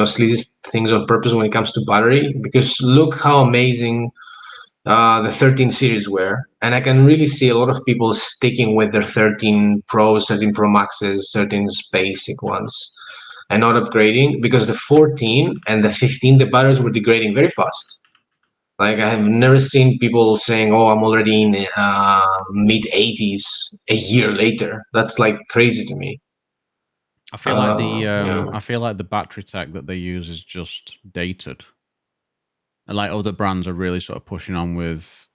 sleazy things on purpose when it comes to battery. Because look how amazing the 13 series were, and I can really see a lot of people sticking with their 13 Pros, 13 Pro Maxes, 13 basic ones, and not upgrading because the 14 and the 15, the batteries were degrading very fast. Like I have never seen people saying, "Oh, I'm already in mid 80s a year later." That's like crazy to me. I feel like I feel like the battery tech that they use is just dated. And like other brands are really sort of pushing on with,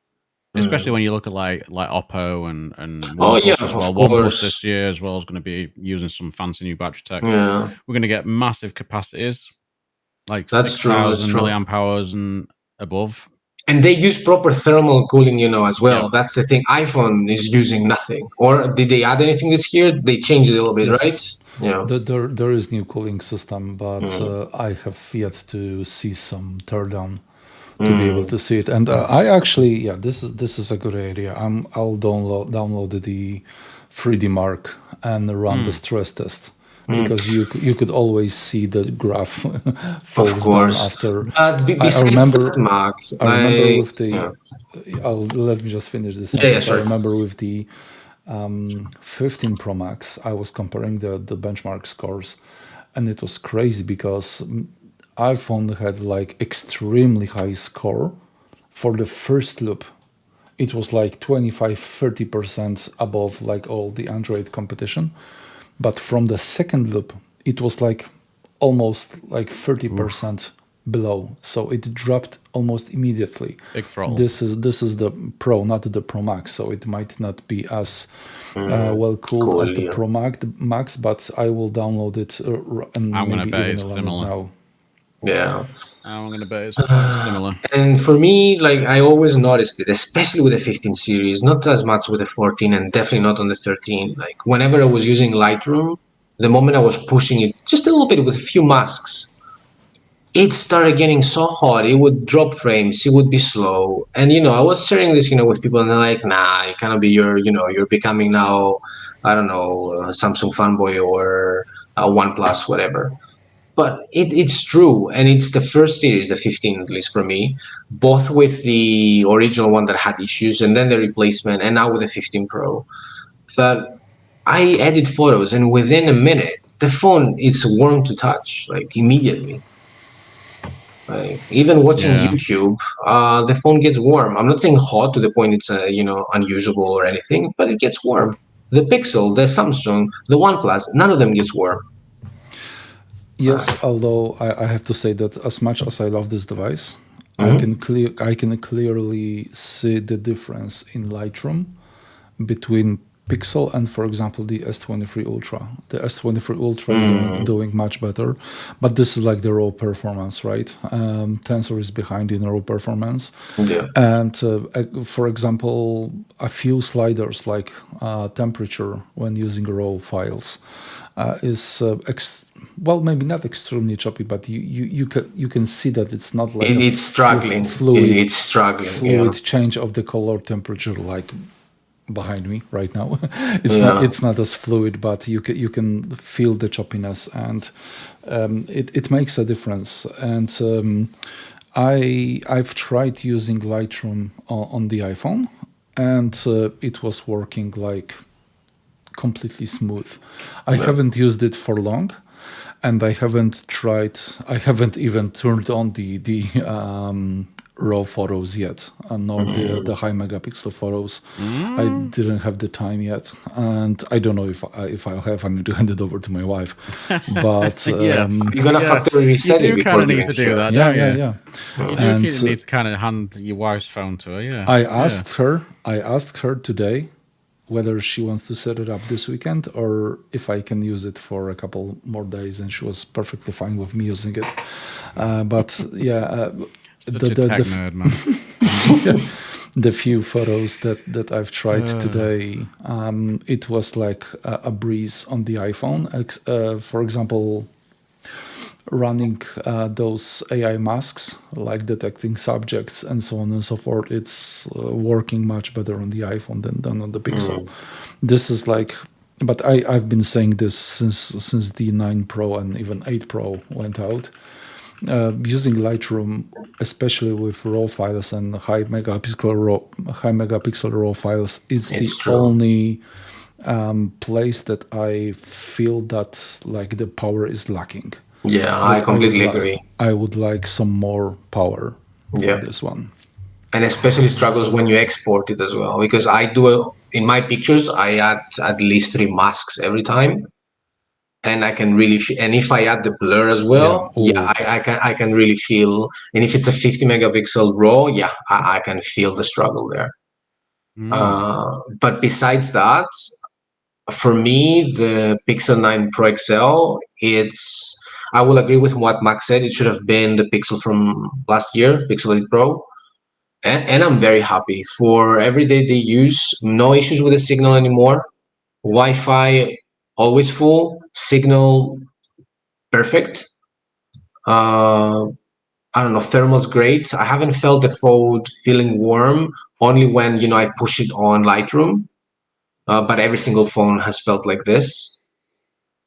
especially when you look at like Oppo and OnePlus as well. OnePlus this year as well is going to be using some fancy new battery tech. Yeah, we're going to get massive capacities, like 6,000 milliamp hours and above. And they use proper thermal cooling, as well. Yep. That's the thing. iPhone is using nothing. Or did they add anything this year? They changed it a little bit, right? There is new cooling system, but Mm. I have yet to see some teardown to be able to see it. And I actually, yeah, this is a good idea. I'll download the 3D Mark and run the stress test, because you could always see the graph Of falls down course. after. But I besides that, remember Mark, I remember with yeah. the. Let me just finish this Yeah, sentence. I sorry. remember with the 15 Pro Max, I was comparing the benchmark scores, and it was crazy because iPhone had like extremely high score for the first loop. It was like 25-30% above like all the Android competition, but from the second loop, it was like almost like 30% below. So it dropped almost immediately. Big throttle. This is the Pro, not the Pro Max, so it might not be as well cooled Cool, as the yeah. Pro Max, but I will download it and I'm gonna maybe bet even it's run similar. it now. Yeah. I'm gonna bet it's quite similar. And for me, like I always noticed it, especially with the 15 series, not as much with the 14 and definitely not on the 13. Like whenever I was using Lightroom, the moment I was pushing it just a little bit with a few masks, it started getting so hot. It would drop frames. It would be slow. And I was sharing this, with people, and they're like, "Nah, it cannot be you're becoming now, I don't know, a Samsung fanboy or a OnePlus, whatever." But it's true, and it's the first series, the 15 at least for me, both with the original one that had issues, and then the replacement, and now with the 15 Pro, that I edit photos, and within a minute, the phone is warm to touch, like immediately. Like even watching Yeah. YouTube, the phone gets warm. I'm not saying hot to the point it's unusable or anything, but it gets warm. The Pixel, the Samsung, the OnePlus, none of them gets warm. Yes, although I have to say that as much as I love this device, Mhm. I can clearly see the difference in Lightroom between Pixel and, for example, the S23 Ultra. The S23 Ultra is doing much better, but this is like the raw performance, right? Tensor is behind in raw performance, Yeah. and for example, a few sliders like temperature when using raw files is well, maybe not extremely choppy, but you can see that it's not like a It's struggling. It's struggling. Yeah. fluid change of the color temperature like behind me right now. Yeah. It's not as fluid, but you can feel the choppiness, and it makes a difference. And I've tried using Lightroom on the iPhone, and it was working like completely smooth. I haven't used it for long, and I haven't even turned on the raw photos yet, nor the high megapixel photos. I didn't have the time yet, and I don't know if I'll have. I need to hand it over to my wife, but Yeah. You're gonna factory You reset it do before kind of need doing to do share. that, yeah, don't yeah, you? yeah. You do And need to kind of hand your wife's phone to her. Yeah. I Yeah. asked her today whether she wants to set it up this weekend or if I can use it for a couple more days, and she was perfectly fine with me using it. But yeah, Such a tech nerd, man. the few photos that I've tried today, it was like a breeze on the iPhone. For example, running those AI masks, like detecting subjects and so on and so forth, it's working much better on the iPhone than on the Pixel. This is like, but I've been saying this since the 9 Pro and even 8 Pro went out. Using Lightroom, especially with raw files and high megapixel raw files, is the It's true. only place that I feel that like the power is lacking. Yeah, I That completely agree. I would like some more power for Yeah. this one. And especially struggles when you export it as well, because in my pictures I add at least 3 masks every time, and I can really and if I add the blur as Yeah. well, yeah, Oh, I can really feel. And if it's a 50 megapixel raw, yeah, I can feel the struggle there. But besides that, for me, the Pixel 9 Pro XL, I will agree with what Max said. It should have been the Pixel from last year, Pixel 8 Pro. And I'm very happy for everyday use. No issues with the signal anymore. Wi-Fi always full. Signal perfect. I don't know, thermal's great. I haven't felt the phone feeling warm, only when I push it on Lightroom. But every single phone has felt like this.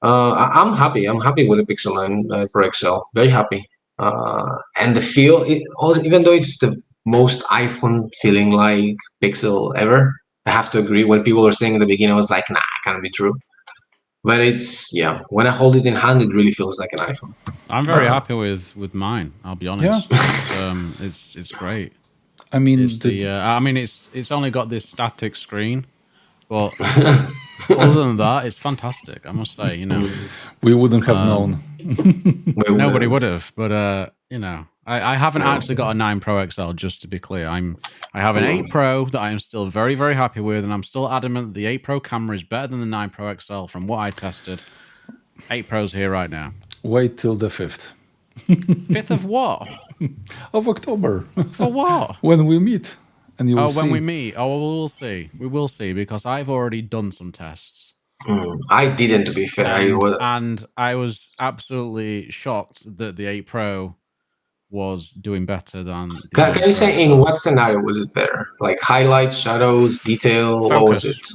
I'm happy. I'm happy with the Pixel 9 Pro XL. Very happy. And the feel, even though it's the most iPhone feeling like Pixel ever, I have to agree. When people were saying in the beginning, I was like, nah, it can't be true. But when I hold it in hand, it really feels like an iPhone. I'm very happy with mine. I'll be honest. It's great. I mean, It's only got this static screen, but other than that, it's fantastic. I must say, we wouldn't have known. Nobody would have. But I haven't actually got a 9 Pro XL. Just to be clear, I have an 8 Pro that I am still very, very happy with, and I'm still adamant that the 8 Pro camera is better than the 9 Pro XL from what I tested. 8 Pro's here right now. Wait till the 5th. 5th of what? Of October. For what? When we meet. And you will see. When we meet. Oh, we will see. We will see, because I've already done some tests. I didn't, to be fair. And I was absolutely shocked that the 8 Pro was doing better than the Can you say in what scenario was it better? Like highlights, shadows, detail? Focus. What was it?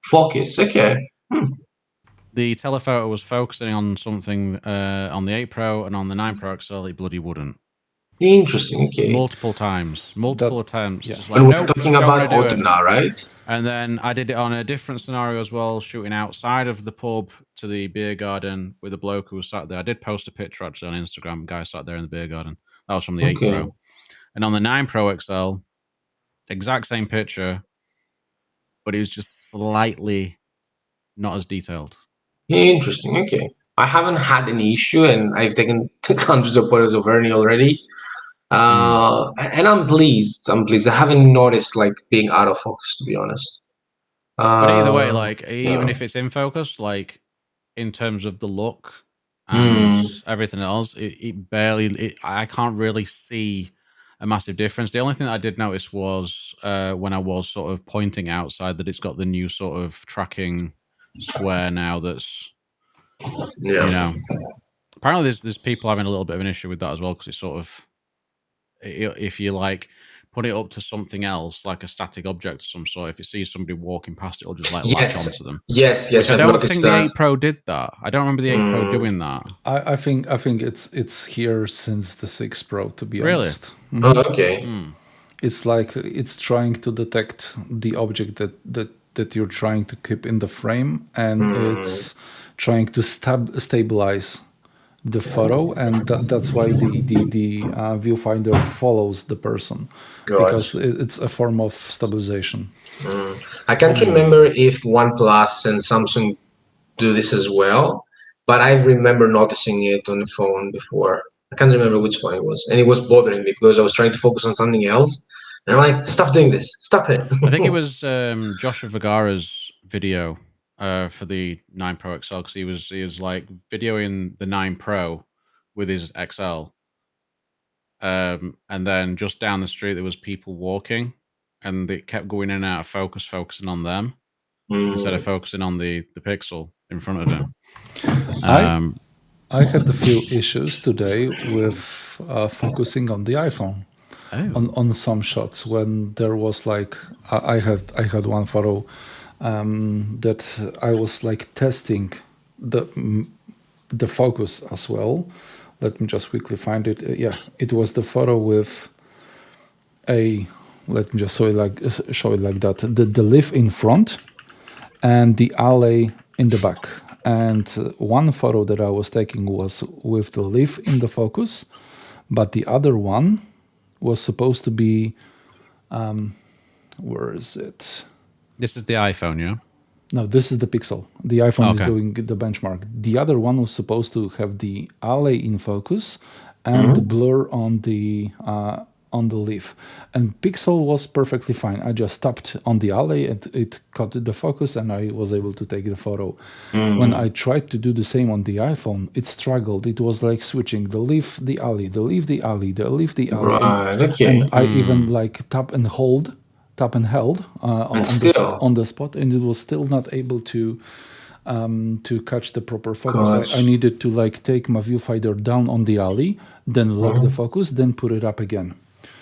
Focus. Okay. The telephoto was focusing on something on the 8 Pro, and on the 9 Pro XL, it bloody wouldn't. Interesting. Okay. Multiple attempts. Yeah. Just like, And we're talking about auto it. now, right? And then I did it on a different scenario as well, shooting outside of the pub to the beer garden with a bloke who was sat there. I did post a picture actually on Instagram. A guy sat there in the beer garden. That was from the 8 Pro. And on the 9 Pro XL, exact same picture, but it was just slightly not as detailed. Interesting. Okay. I haven't had any issue, and I've taken hundreds of photos of Ernie already. And I'm pleased. I haven't noticed like being out of focus, to be honest. But either way, like even if it's in focus, like in terms of the look and everything else, it barely. I can't really see a massive difference. The only thing that I did notice was when I was sort of pointing outside that it's got the new sort of tracking square now. That's apparently there's people having a little bit of an issue with that as well, because it's sort of, if you like put it up to something else, like a static object of some sort, if it sees somebody walking past, it'll just like latch onto them. Yes. I don't think the 8 Pro did that. I don't remember the 8 Pro doing that. I think it's here since the 6 Pro, to be honest. Oh, okay. It's like it's trying to detect the object that you're trying to keep in the frame, and it's trying to stabilize the photo, and that's why the viewfinder follows the person, because it's a form of stabilization. I can't remember if OnePlus and Samsung do this as well, but I remember noticing it on the phone before. I can't remember which one it was, and it was bothering me because I was trying to focus on something else, and I'm like, stop doing this, stop it. I think it was Joshua Vergara's video for the 9 Pro XL, because he was like videoing the 9 Pro with his XL, and then just down the street there was people walking, and it kept going in and out of focus, focusing on them instead of focusing on the Pixel in front of him. I had a few issues today with focusing on the iPhone on some shots, when there was like I had one photo that I was like testing the focus as well. Let me just quickly find it. It was the photo with let me just show it like that. The leaf in front and the alley in the back. And one photo that I was taking was with the leaf in the focus, but the other one was supposed to be where is it? This is the iPhone, yeah? No, this is the Pixel. The iPhone is doing the benchmark. The other one was supposed to have the alley in focus and the blur on the leaf. And Pixel was perfectly fine. I just tapped on the alley and it caught the focus, and I was able to take the photo. When I tried to do the same on the iPhone, it struggled. It was like switching the leaf, the alley, the leaf, the alley, the leaf, the alley. Right, okay. And I even like tap and held on the spot, and it was still not able to to catch the proper focus. I needed to like take my viewfinder down on the alley, then lock the focus, then put it up again.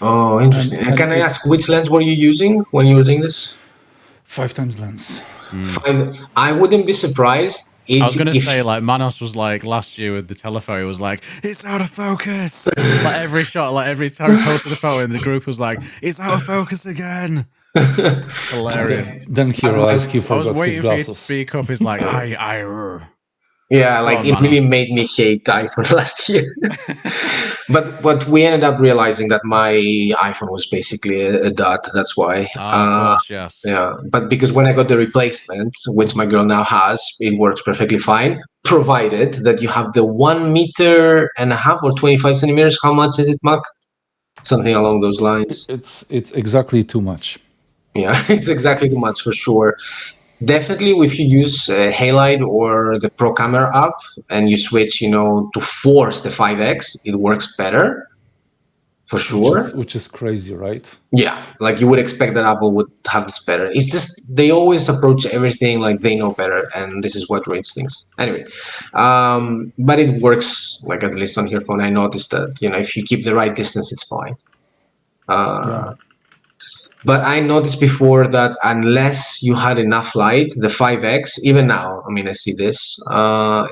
Oh, interesting. And can I ask, which lens were you using when you were doing this? 5x lens. I wouldn't be surprised. I was going to say, like, Manos was like last year with the telephone, he was like, it's out of focus. Like every shot, like every time he posted a photo in the group was like, it's out of focus again. Hilarious. Then he realized he I was forgot his waiting for you to glasses. speak up. He's like, Yeah, like it really made me hate iPhone last year. but we ended up realizing that my iPhone was basically a dud. That's why. of course, yes. Yeah, but because when I got the replacement, which my girl now has, it works perfectly fine, provided that you have the 1.5 meters or 25 centimeters. How much is it, Mark? Something along those lines. It's exactly too much. Yeah, it's exactly too much for sure. Definitely, if you use Halide or the Pro Camera app and you switch, to force the 5x, it works better, for sure. Which is crazy, right? Yeah, like you would expect that Apple would have this better. It's just they always approach everything like they know better, and this is what rates things. Anyway, but it works. Like at least on your phone, I noticed that if you keep the right distance, it's fine. But I noticed before that unless you had enough light, the 5x, even now, I mean, I see this,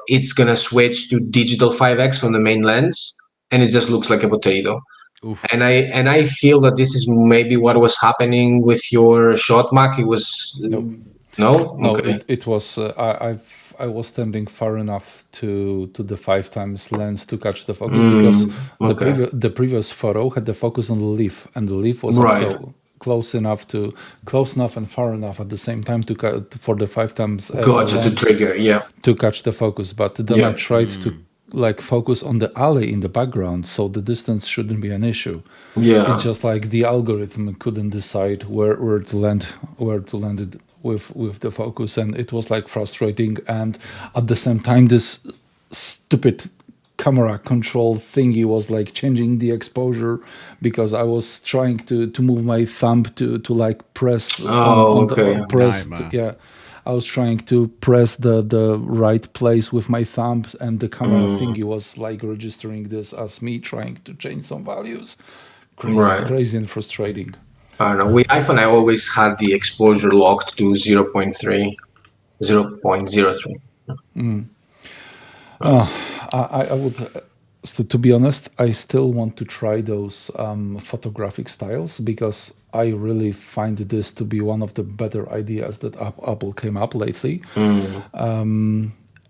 it's going to switch to digital 5x from the main lens, and it just looks like a potato. Oof. And I feel that this is maybe what was happening with your shot, Mac. It was... No? Okay. It was... I was standing far enough to the 5x lens to catch the focus because the previous photo had the focus on the leaf, and the leaf was close enough and far enough at the same time for the 5x to trigger, to catch the focus. But then I tried to like focus on the alley in the background, so the distance shouldn't be an issue. It's just like the algorithm couldn't decide where to land it with the focus, and it was like frustrating. And at the same time, this stupid camera control thingy was like changing the exposure because I was trying to move my thumb to like press I was trying to press the right place with my thumb, and the camera thingy was like registering this as me trying to change some values. Crazy and frustrating. I don't know. With iPhone, I always had the exposure locked to 0.3. I would, to be honest, I still want to try those photographic styles because I really find this to be one of the better ideas that Apple came up lately.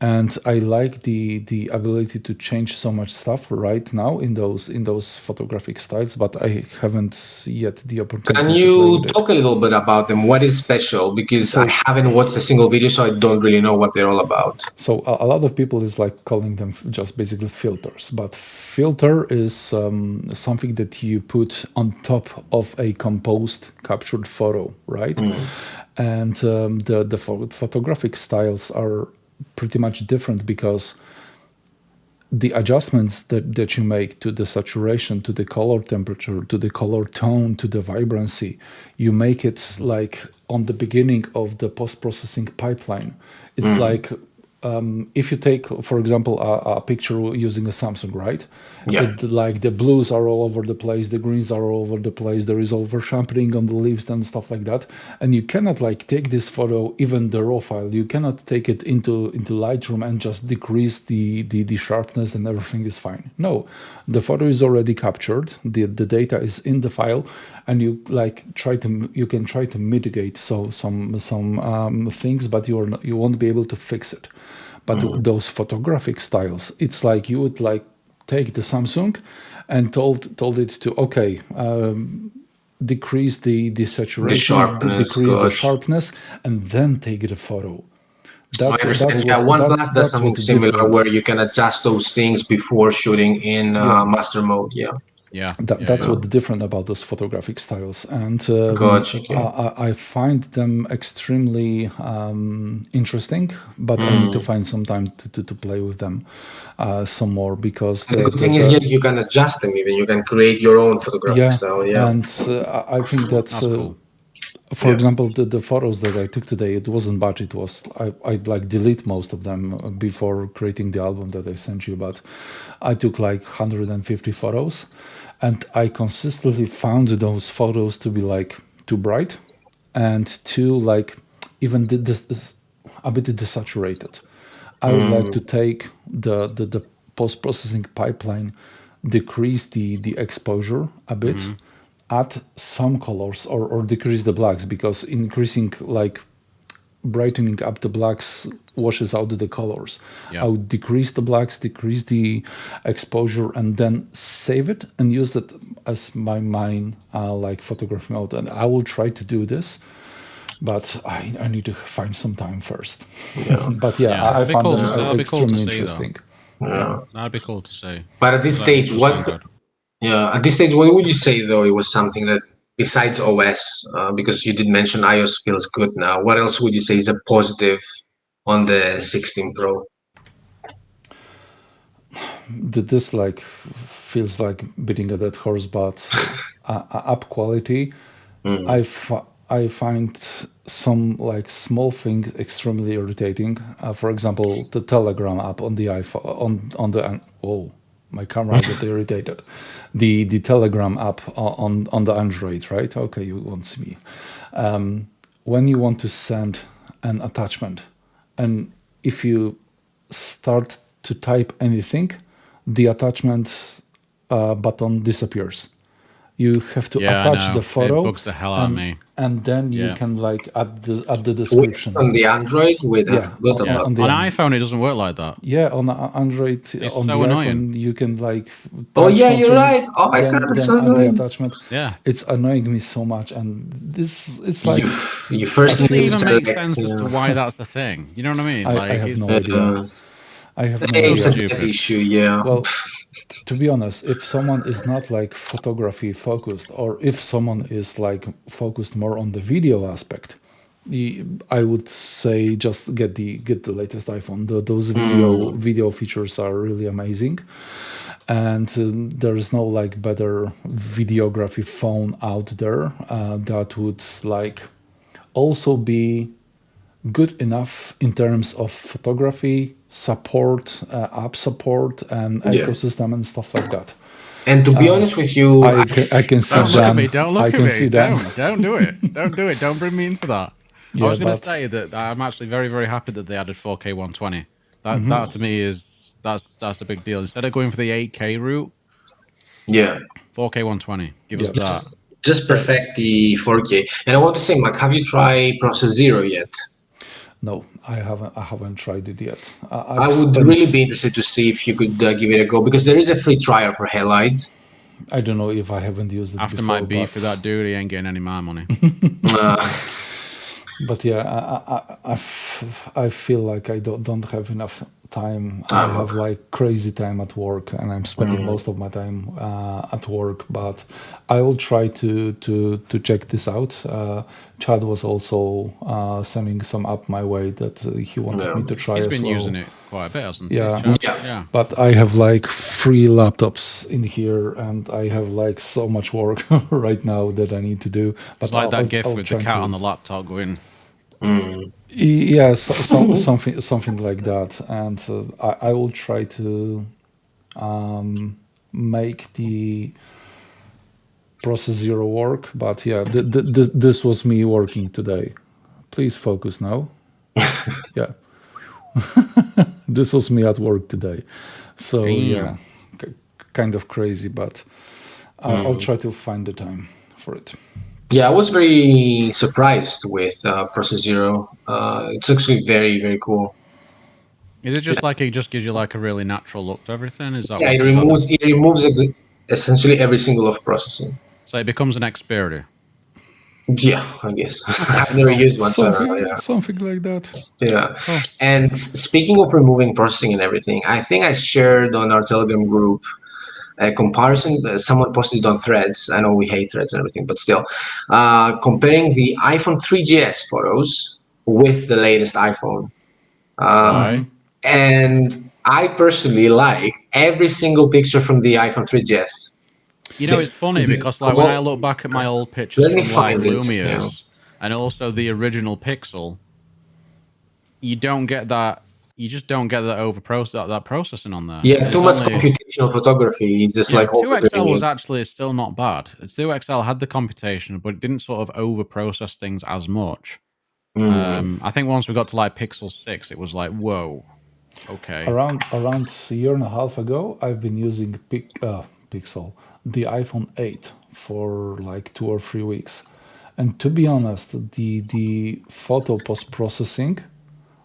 And I like the ability to change so much stuff right now in those photographic styles, but I haven't yet the opportunity. Can you talk a little bit about them? What is special? Because I haven't watched a single video, so I don't really know what they're all about. So a lot of people is like calling them just basically filters, but filter is something that you put on top of a composed captured photo, right? And the photographic styles are pretty much different because the adjustments that you make to the saturation, to the color temperature, to the color tone, to the vibrancy, you make it like on the beginning of the post-processing pipeline. It's like if you take, for example, a picture using a Samsung, right? Like the blues are all over the place, the greens are all over the place, there is over sharpening on the leaves and stuff like that. And you cannot like take this photo, even the raw file, you cannot take it into Lightroom and just decrease the sharpness and everything is fine. No, the photo is already captured, the data is in the file, and you like you can try to mitigate some things, but you won't be able to fix it. But those photographic styles, it's like you would like take the Samsung and told it to decrease the saturation, decrease the sharpness, and then take the photo. OnePlus does something similar where you can adjust those things before shooting in master mode. That's what the different about those photographic styles, and I find them extremely interesting, but I need to find some time to play with them some more, because the good thing is you can adjust them, even you can create your own photographic style. And I think that's cool. For example, the photos that I took today, it wasn't bad. It was I'd like delete most of them before creating the album that I sent you, but I took like 150 photos, and I consistently found those photos to be like too bright and too like even this a bit desaturated. I would like to take the post processing pipeline, decrease the exposure a bit, add some colors or decrease the blacks, because increasing like brightening up the blacks washes out the colors. Yeah. I would decrease the blacks, decrease the exposure, and then save it and use it as my main like photography mode. And I will try to do this, but I need to find some time first. But yeah, Yeah, I that'd be found cool them to- that'd be cool to extremely see, though. interesting. Yeah. That'd be cool to see. But at this That stage, does what? sound good. Yeah, at this stage, what would you say though? It was something that besides OS, because you did mention iOS feels good now. What else would you say is a positive on the 16 Pro? This like feels like beating a dead horse, but app quality, I find some like small things extremely irritating. For example, the Telegram app on the iPhone on the oh, my camera got irritated. The Telegram app on the Android, right? Okay, you won't see me. When you want to send an attachment, and if you start to type anything, the attachment button disappears. You have to Yeah, I attach know. the photo, It bugs the hell out of me. and then you Yeah. can like add the description. On the Android with Yeah, good Yeah. on the On Android. iPhone, it doesn't work like that. Yeah, on Android, on so the annoying. iPhone, you can like. Oh type yeah, you're something, right. Oh my god, that's so add the annoying. attachment. Yeah. It's annoying me so much, and this it's like You first Does it need to even make select, sense as to why that's the thing? You know what I mean? I have it's, no idea. I have no it's a idea. dev stupid. issue, yeah. Well, to be honest, if someone is not like photography focused, or if someone is like focused more on the video aspect, I would say just get the latest iPhone. Those video features are really amazing, and there is no like better videography phone out there that would like also be good enough in terms of photography support, app support, and ecosystem and stuff like that. And to be honest with you, I can see Don't look at Dan. me. Don't look I at can me. see Dan. Don't do it. Don't do it. Don't bring me into that. Yeah, I was going to but- say that I'm actually very, very happy that they added 4K 120. That to me is that's a big deal. Instead of going for the 8K route, yeah, 4K 120. Give us Yeah. that. just perfect the 4K. And I want to say, Mac, have you tried Process Zero yet? No, I haven't tried it yet. I would really be interested to see if you could give it a go, because there is a free trial for Halide. I don't know if I haven't used it After before. my beef but, with that dude, he ain't getting any of my money. But yeah, I feel like I don't have enough time. I have like crazy time at work, and I'm spending most of my time at work. But I will try to check this out. Chad was also sending some up my way that he wanted me to try He's as been well. using it quite a bit, hasn't he? Yeah. Chad? Yeah. Yeah. But I have like 3 laptops in here, and I have like so much work right now that I need to do. But It's like that gif I'll with the try cat to- on the laptop going, Yeah, something like that, and I will try to make the Process Zero work. But yeah, this was me working today. Please focus now. Yeah, this was me at work today. So yeah, kind of crazy, but I'll try to find the time for it. Yeah, I was very surprised with Process Zero. It's actually very, very cool. is it just like it just gives you like a really natural look to everything? Is that Yeah, what, it removes essentially every single of processing. so it becomes an Xperia? Yeah, I guess. I've never used one, so yeah. Something like that. Yeah. And speaking of removing processing and everything, I think I shared on our Telegram group a comparison. Someone posted it on Threads. I know we hate Threads and everything, but still, comparing the iPhone 3GS photos with the latest iPhone. Why? And I personally like every single picture from the iPhone 3GS. You know, it's funny because like when I look back at my old pictures Let me from like find it, Lumia's, and also the original Pixel, you don't get that. You just don't get that processing on there. Yeah, It's too much only, computational photography is just like 2XL overdoing was it. actually still not bad. 2XL had the computation, but it didn't sort of over process things as much. I think once we got to like Pixel 6, it was like, whoa, okay. Around a year and a half ago, I've been using Pixel, the iPhone 8, for like 2 or 3 weeks, and to be honest, the photo post processing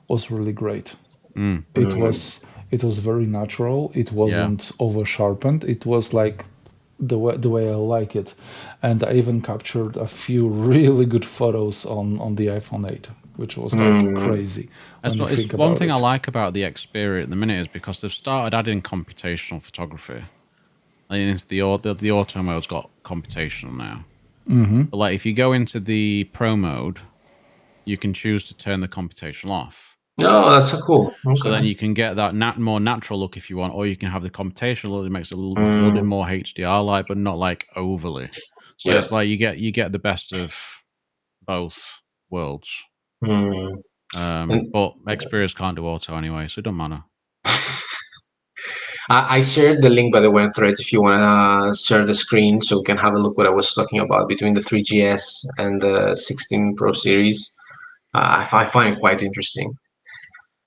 was really great. It was very natural. It wasn't over sharpened. It was like the way I like it, and I even captured a few really good photos on the iPhone 8, which was like crazy when you think One about thing it. I like about the Xperia at the minute is because they've started adding computational photography. Like the auto mode's got computational now. But like if you go into the Pro mode, you can choose to turn the computational off. No, that's so cool. So then Okay. you can get that more natural look if you want, or you can have the computational look that makes it a little bit more HDR like, but not like overly. So Yeah. it's like you get the best of both worlds. Mm. And But Xperia's can't do auto anyway, so it don't matter. I shared the link by the way on Threads if you want to share the screen so we can have a look what I was talking about between the 3GS and the 16 Pro series. I find it quite interesting.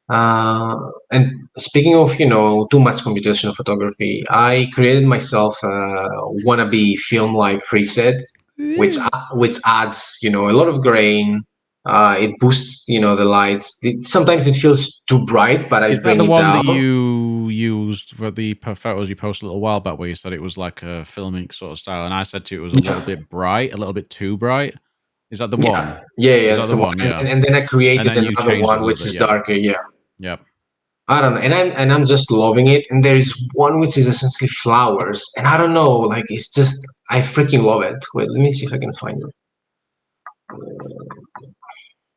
And speaking of, too much computational photography, I created myself a wannabe film-like preset, which adds, a lot of grain. It boosts, the lights. Sometimes it feels too bright, but I Is that bring the it one down. that you used for the photos you posted a little while back, where you said it was like a filming sort of style, and I said to you it was a little bit bright, a little bit too bright? Is that the one? Yeah, Is that that's the the one. one? And, Yeah. and then I And created then you another changed it a one little which bit. is Yeah. darker. Yeah. Yep. I don't know, and I'm just loving it. And there is one which is essentially flowers, and I don't know, like it's just I freaking love it. Wait, let me see if I can find it.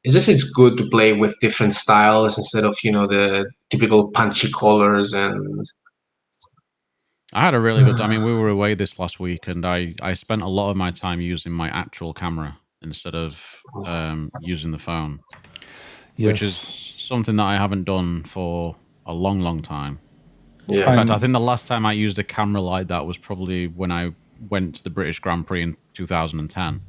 It's good to play with different styles instead of the typical punchy colors and. I had a really good. I mean, we were away this last week, and I spent a lot of my time using my actual camera instead of using the phone, which is Yes, something that I haven't done for a long, long time. Yeah. In fact, I I'm think the last time I used a camera like that was probably when I went to the British Grand Prix in 2010.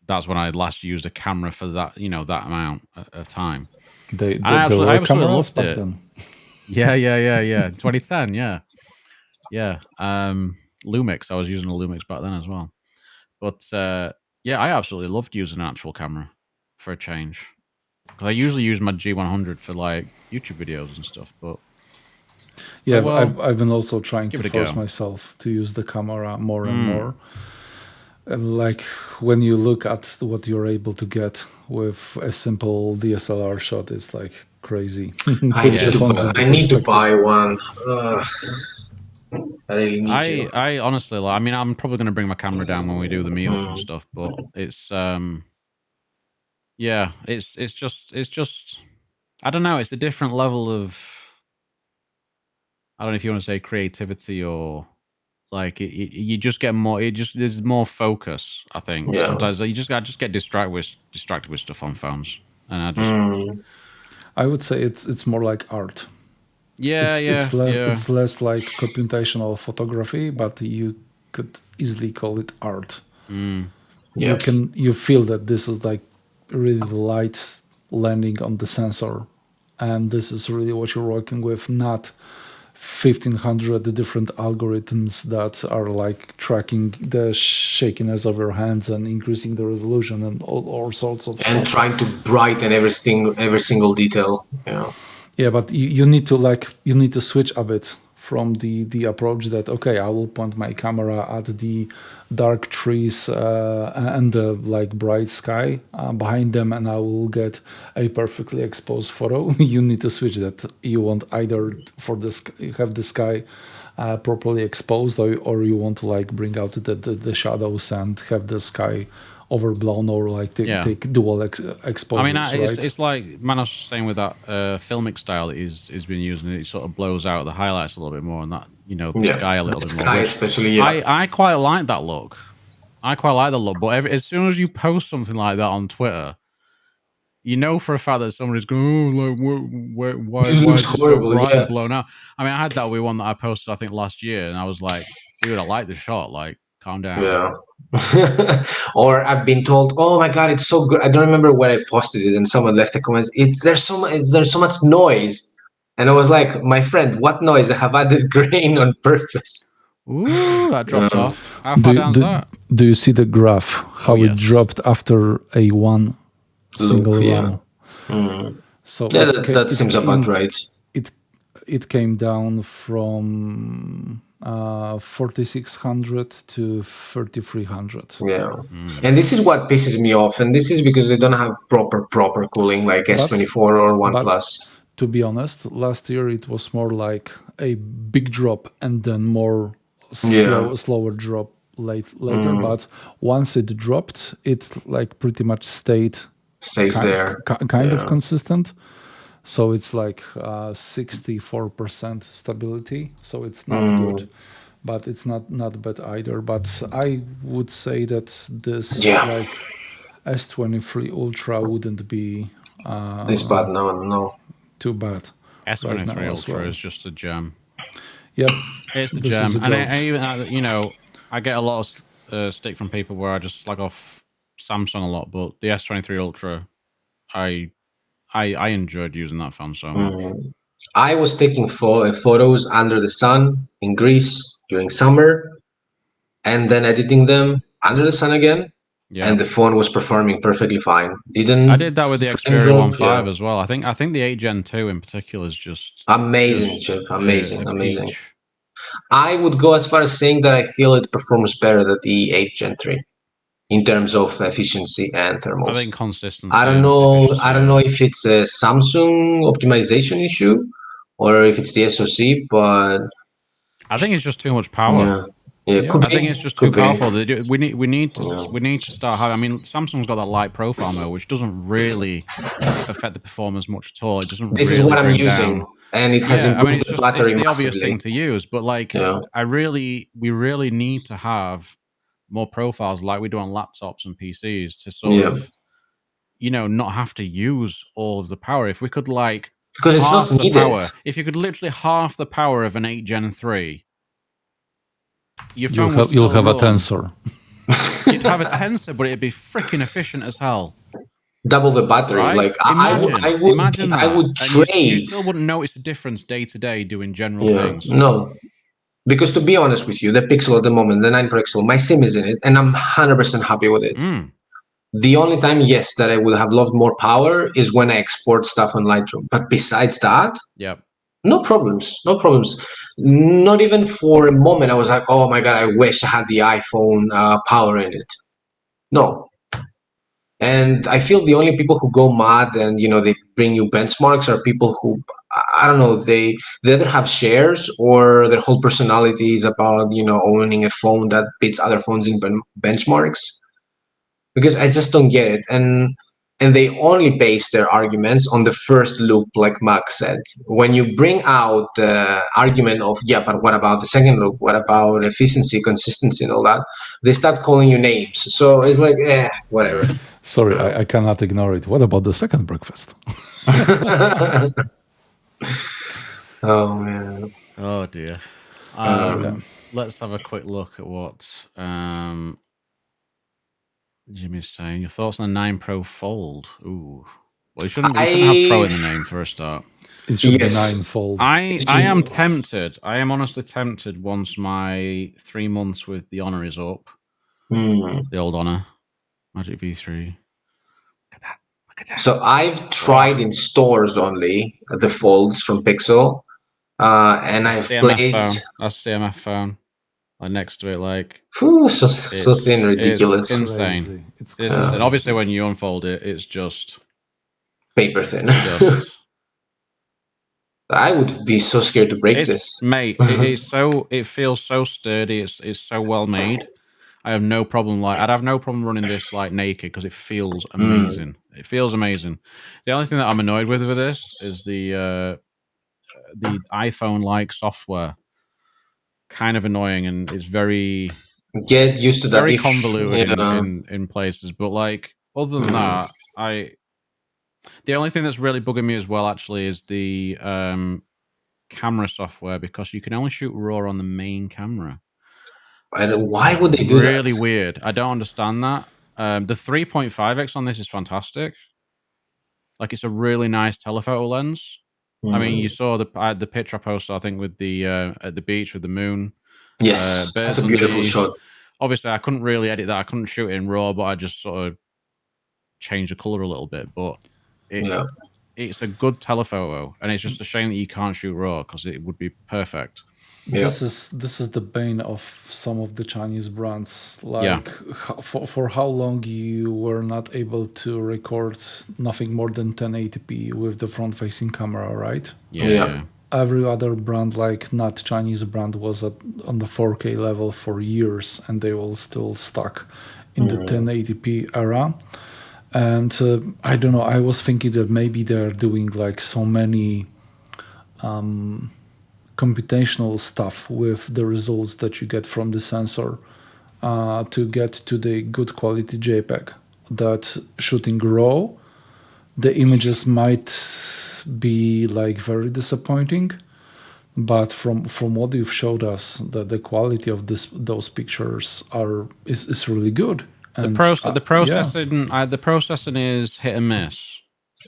That's when I last used a camera for that, that amount of time. they, And they, there I were absolutely cameras loved back it. then. Yeah. 2010, yeah. Lumix. I was using a Lumix back then as well. But yeah, I absolutely loved using an actual camera for a change. Because I usually use my G100 for like YouTube videos and stuff. But Yeah, well, I've been also trying give to it a force go. myself to use the camera more and more. And like when you look at what you're able to get with a simple DSLR shot, it's like crazy. I Puts need the to phones buy, into I need to buy perspective. one. I really need to. I honestly, I mean, I'm probably going to bring my camera down when we do the meetup and stuff. But it's yeah, it's just I don't know. It's a different level of, I don't know if you want to say creativity or like you just get more. There's more focus. I think Yeah. sometimes I just get distracted with stuff on phones, and I just I would say it's more like art. yeah. It's less like computational photography, but you could easily call it art. Yeah. You feel that this is like really the light landing on the sensor, and this is really what you're working with, not 1500 different algorithms that are like tracking the shakiness of your hands and increasing the resolution and all sorts of And stuff. trying to brighten every single detail. Yeah. Yeah, but you need to you need to switch a bit from the approach that okay, I will point my camera at the dark trees and the like bright sky behind them, and I will get a perfectly exposed photo. You need to switch that. You want either for this have the sky properly exposed, or you want to like bring out the shadows and have the sky overblown, or like take dual exposures, I mean, right? it's like Manos was saying with that filmic style that he's been using. It sort of blows out the highlights a little bit more, and that the Yeah. sky a little The bit sky more. Which especially, yeah. I quite like that look. I quite like the look, but as soon as you post something like that on Twitter, you know for a fact that somebody's going, oh, like, why It looks is it so horrible. bright Yeah. and blown out? I mean, I had that with one that I posted, I think, last year, and I was like, dude, I like the shot. Like, calm down. Yeah. Or I've been told, "Oh my God, it's so good." I don't remember where I posted it, and someone left a comment. There's so much noise, and I was like, "My friend, what noise? I have added grain on purpose." Ooh, that dropped Um, off. How far down's that? Do you see the graph? How it yes. dropped after a one single yeah. run? Mm. So Yeah, it that seems about right. It came down from 4600 to 3300. Yeah. And this is what pisses me off, and this is because they don't have proper cooling like S24 or OnePlus. To be honest, last year it was more like a big drop and then more slower drop later. But once it dropped, it like pretty much stays there. Kind of consistent. So it's like 64% stability. So it's not good, but it's not bad either. But I would say that this like S23 Ultra wouldn't be this bad. No. too bad. S23 right Ultra is just a gem. Yep, it's a gem. And I even, you know, I get a lot of stick from people where I just slag off Samsung a lot, but the S23 Ultra, I enjoyed using that phone so much. I was taking photos under the sun in Greece during summer, and then editing them under the sun again. Yeah. And the phone was performing perfectly fine. I did that with the Xperia 1.5 as well. I think the 8 Gen 2 in particular is just amazing chip. Amazing. I would go as far as saying that I feel it performs better than the 8 Gen 3 in terms of efficiency and thermals. I think consistency. I don't know if it's a Samsung optimization issue or if it's the SoC, but I think it's just too much power. Yeah, I think it's just too powerful. We need to start having. I mean, Samsung's got that light profile mode, which doesn't really affect the performance much at all. It doesn't. This is what I'm using, and it has improved the battery it's the massively. obvious thing to use, but like, we really need to have more profiles like we do on laptops and PCs to sort of, you know, not have to use all of the power. If we could like, because it's not needed. Power, if you could literally half the power of an 8 Gen 3. You'll have a tensor. You'd have a tensor, but it'd be freaking efficient as hell. Double the battery. Right? Like imagine that. I would trade. You still wouldn't notice a difference day to day doing general things. No, because to be honest with you, the Pixel at the moment, the 9 Pixel, my SIM is in it, and I'm 100% happy with it. The only time, yes, that I would have loved more power is when I export stuff on Lightroom. But besides that, no problems. Not even for a moment I was like, oh my God, I wish I had the iPhone power in it. No. And I feel the only people who go mad and, you know, they bring you benchmarks are people who, I don't know, they either have shares or their whole personality is about, you know, owning a phone that beats other phones in benchmarks. Because I just don't get it. And they only base their arguments on the first loop, like Max said. When you bring out the argument of, yeah, but what about the second loop? What about efficiency, consistency, and all that? They start calling you names. So it's like, whatever. Sorry, I cannot ignore it. What about the second breakfast? Oh, man. Oh, dear. Let's have a quick look at what Jimmy's saying. Your thoughts on the 9 Pro Fold? Ooh. Well, you shouldn't have Pro in the name for a start. It should be 9 Fold. I am tempted. I am honestly tempted once my 3 months with the Honor is up. The old Honor. Magic V3. Look at that. So I've tried in stores only the folds from Pixel. And I've played... That's CMF phone. Like next to it, like so thin, ridiculous. It's insane. It's insane. Obviously, when you unfold it, it's just paper thin. I would be so scared to break this, mate. It feels so sturdy. It's so well made. I have no problem. I'd have no problem running this like naked because it feels amazing. It feels amazing. The only thing that I'm annoyed with this is the iPhone like software. Kind of annoying, and it's very get used to that. Very convoluted Yeah. in places, but like other than that, the only thing that's really bugging me as well actually is the camera software, because you can only shoot RAW on the main camera. Why would they do that? Really weird. I don't understand that. The 3.5x on this is fantastic. Like, it's a really nice telephoto lens. I mean, you saw the picture I posted, I think, with the at the beach with the moon. Yes, Birds that's a beautiful underneath. shot. Obviously, I couldn't really edit that. I couldn't shoot it in RAW, but I just sort of changed the color a little bit. But it's a good telephoto, and it's just a shame that you can't shoot RAW because it would be perfect. Yeah. This is the bane of some of the Chinese brands. Like, for how long you were not able to record nothing more than 1080p with the front-facing camera, right? Yeah. Every other brand, like not Chinese brand, was on the 4K level for years, and they were still stuck in the 1080p era. And I don't know. I was thinking that maybe they're doing like so many computational stuff with the results that you get from the sensor to get to the good quality JPEG. That shooting RAW, the images might be like very disappointing, but from what you've showed us, the quality of those pictures is really good. And the processing is hit and miss.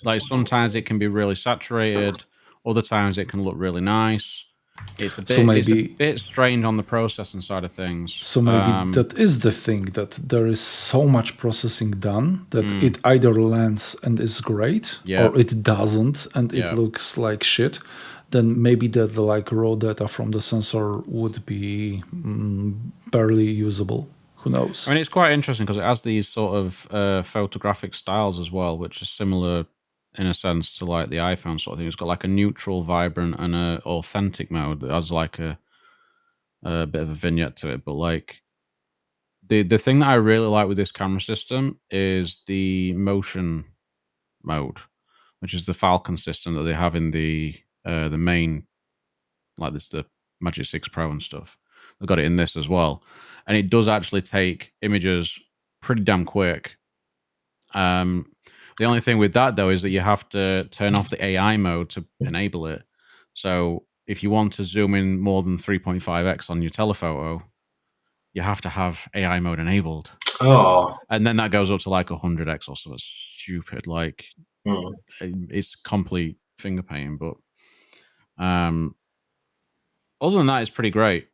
Like, sometimes it can be really saturated, other times it can look really nice. It's a bit strained on the processing side of things. So maybe that is the thing, that there is so much processing done that it either lands and is great, or it doesn't and it looks like shit. Then maybe the like raw data from the sensor would be barely usable. Who knows? I mean, it's quite interesting because it has these sort of photographic styles as well, which is similar in a sense to like the iPhone sort of thing. It's got like a neutral, vibrant, and a authentic mode that has like a bit of a vignette to it. But like the thing that I really like with this camera system is the motion mode, which is the Falcon system that they have in the main, like this, the Magic 6 Pro and stuff. They've got it in this as well, and it does actually take images pretty damn quick. The only thing with that though is that you have to turn off the AI mode to enable it. So if you want to zoom in more than 3.5x on your telephoto, you have to have AI mode enabled. Oh, and then that goes up to like 100x or something stupid. Like, it's complete finger painting. But other than that, it's pretty great.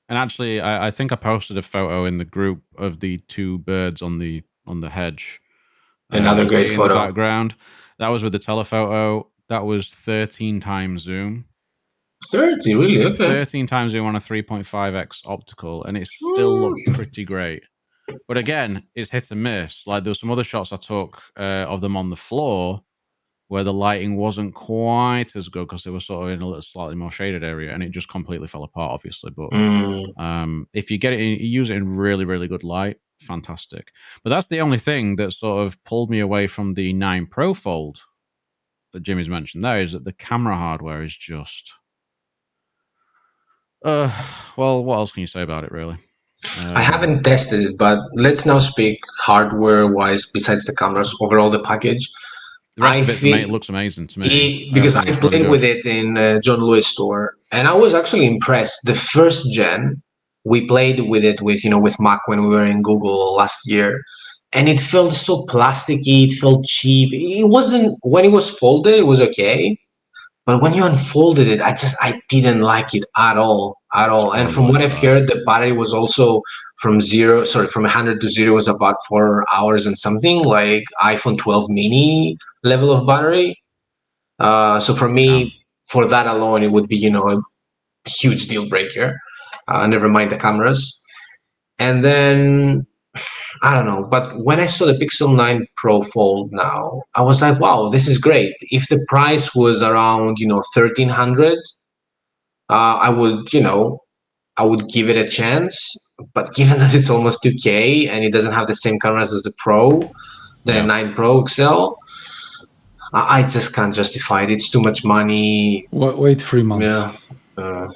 And actually, I think I posted a photo in the group of the two birds on the hedge. Another great photo in the background. That was with the telephoto. That was 13 times zoom. 30, really? Okay. 13 times zoom on a 3.5x optical, and it still looked pretty great. But again, it's hit and miss. Like, there were some other shots I took of them on the floor where the lighting wasn't quite as good because they were sort of in a little slightly more shaded area, and it just completely fell apart, obviously. But if you get it, you use it in really, really good light, fantastic. But that's the only thing that sort of pulled me away from the 9 Pro Fold that Jimmy's mentioned there, is that the camera hardware is just... well, what else can you say about it, really? I haven't tested it, but let's now speak hardware-wise. Besides the cameras, overall the package, the rest of it looks amazing to me. Because I played with it in John Lewis store, and I was actually impressed. The first gen, we played with it with Mac when we were in Google last year, and it felt so plasticky. It felt cheap. It wasn't, when it was folded, it was okay. But when you unfolded it, I didn't like it at all. And from what I've heard, the battery was also from 100 to 0 was about 4 hours and something, like iPhone 12 mini level of battery. So for me, for that alone, it would be, a huge deal breaker. Never mind the cameras. And then, I don't know, but when I saw the Pixel 9 Pro Fold now, I was like, wow, this is great. If the price was around, 1,300, I would give it a chance. But given that it's almost 2K and it doesn't have the same cameras as the Pro, the 9 Pro XL, I just can't justify it. It's too much money. Wait 3 months. Yeah.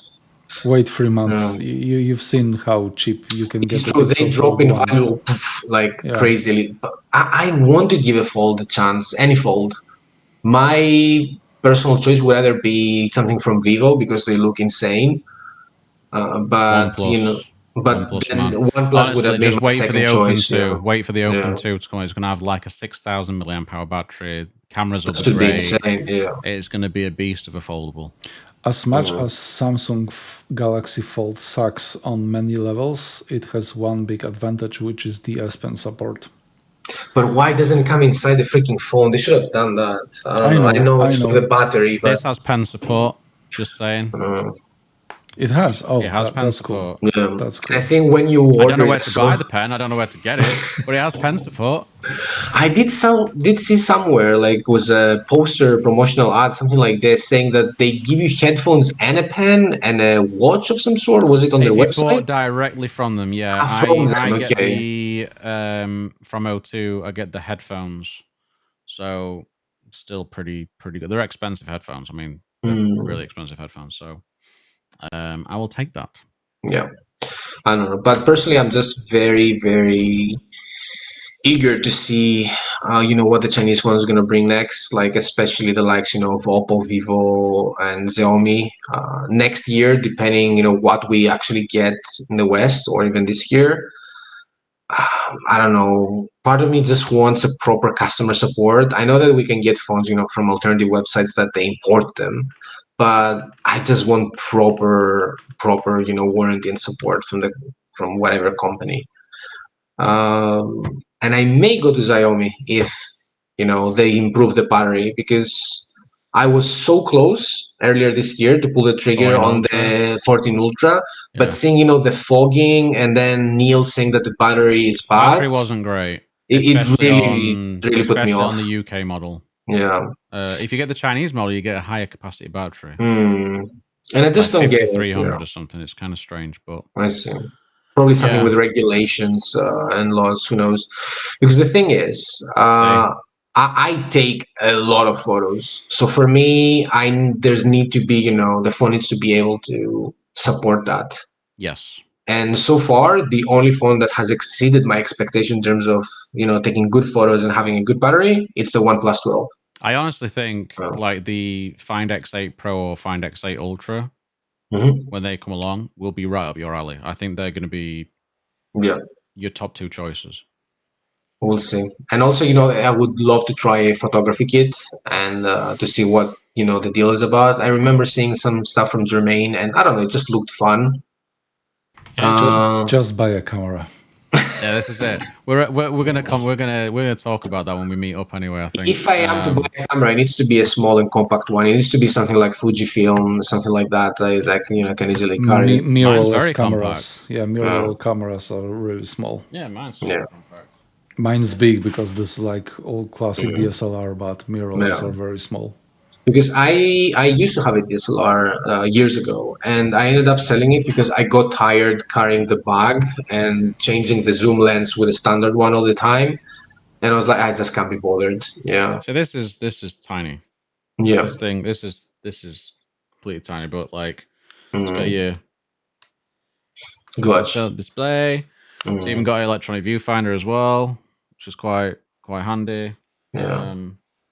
Wait 3 months. You've seen how cheap you can get It's the true, they Pixel drop Fold in 1. value like Yeah. crazily. But I want to give a fold a chance, any fold. My personal choice would either be something from Vivo because they look insane, but OnePlus. but OnePlus, then man. OnePlus would Honestly, have been just my wait for the second Open choice. 2. Yeah, Wait for the Open yeah, 2 to come. It's going to have like a 6,000 milliamp hour battery. Cameras will that be should be great. insane. Yeah, It's going to be a beast of a foldable. As much as Samsung Galaxy Fold sucks on many levels, it has one big advantage, which is the S Pen support. but why doesn't it come inside the freaking phone? They should have done that. I don't know. I know it's for the battery, but This has pen support. Just saying. It has. Oh, It has pen that's cool. support. yeah. That's cool. I think when you I don't order know where it, to buy the pen. I don't know where to get it, but it has pen support. I did see somewhere like was a poster promotional ad something like this saying that they give you headphones and a pen and a watch of some sort. Was it on their If you website? bought directly from them, yeah. From them, I get okay. the from O2, I get the headphones. So still pretty good. They're expensive headphones. I mean, they're really expensive headphones. So I will take that. Yeah, I don't know, but personally, I'm just very, very eager to see, what the Chinese phone is going to bring next. Like especially the likes, of Oppo, Vivo, and Xiaomi next year, depending, what we actually get in the West or even this year. I don't know. Part of me just wants a proper customer support. I know that we can get phones, from alternative websites that they import them, but I just want proper, warranty and support from whatever company. And I may go to Xiaomi if they improve the battery because I was so close earlier this year to pull the trigger 14 on Ultra. the 14 Ultra, but Yeah. seeing the fogging and then Neil saying that the battery is bad, Battery wasn't great. it Especially really put me off. on the UK model. Yeah. If you get the Chinese model, you get a higher capacity battery. And I just don't get it. 5300 or something. It's kind of strange, but I see. Probably something with regulations and laws. Who knows? Because the thing is, I take a lot of photos. So for me, there's need to be, the phone needs to be able to support that. Yes. And so far, the only phone that has exceeded my expectation in terms of, taking good photos and having a good battery, it's the OnePlus 12. I honestly think like the Find X8 Pro or Find X8 Ultra, when they come along, will be right up your alley. I think they're going to be your top two choices. We'll see. And also, I would love to try a photography kit and to see what, the deal is about. I remember seeing some stuff from Germain and I don't know, it just looked fun. Just buy a camera. Yeah, this is it. We're gonna talk about that when we meet up anyway. I think if I am to buy a camera, it needs to be a small and compact one. It needs to be something like Fujifilm, something like that. I can easily carry. Mirrorless cameras. Yeah, mirrorless cameras are really small. Yeah, mine's super compact. Mine's big because this is like all classic DSLR, but mirrorless are very small. Because I used to have a DSLR years ago, and I ended up selling it because I got tired carrying the bag and changing the zoom lens with a standard one all the time, and I was like, I just can't be bothered. Yeah. So this is tiny. Yeah. This is completely tiny, but like it's got your display. It's even got an electronic viewfinder as well, which is quite handy. Yeah.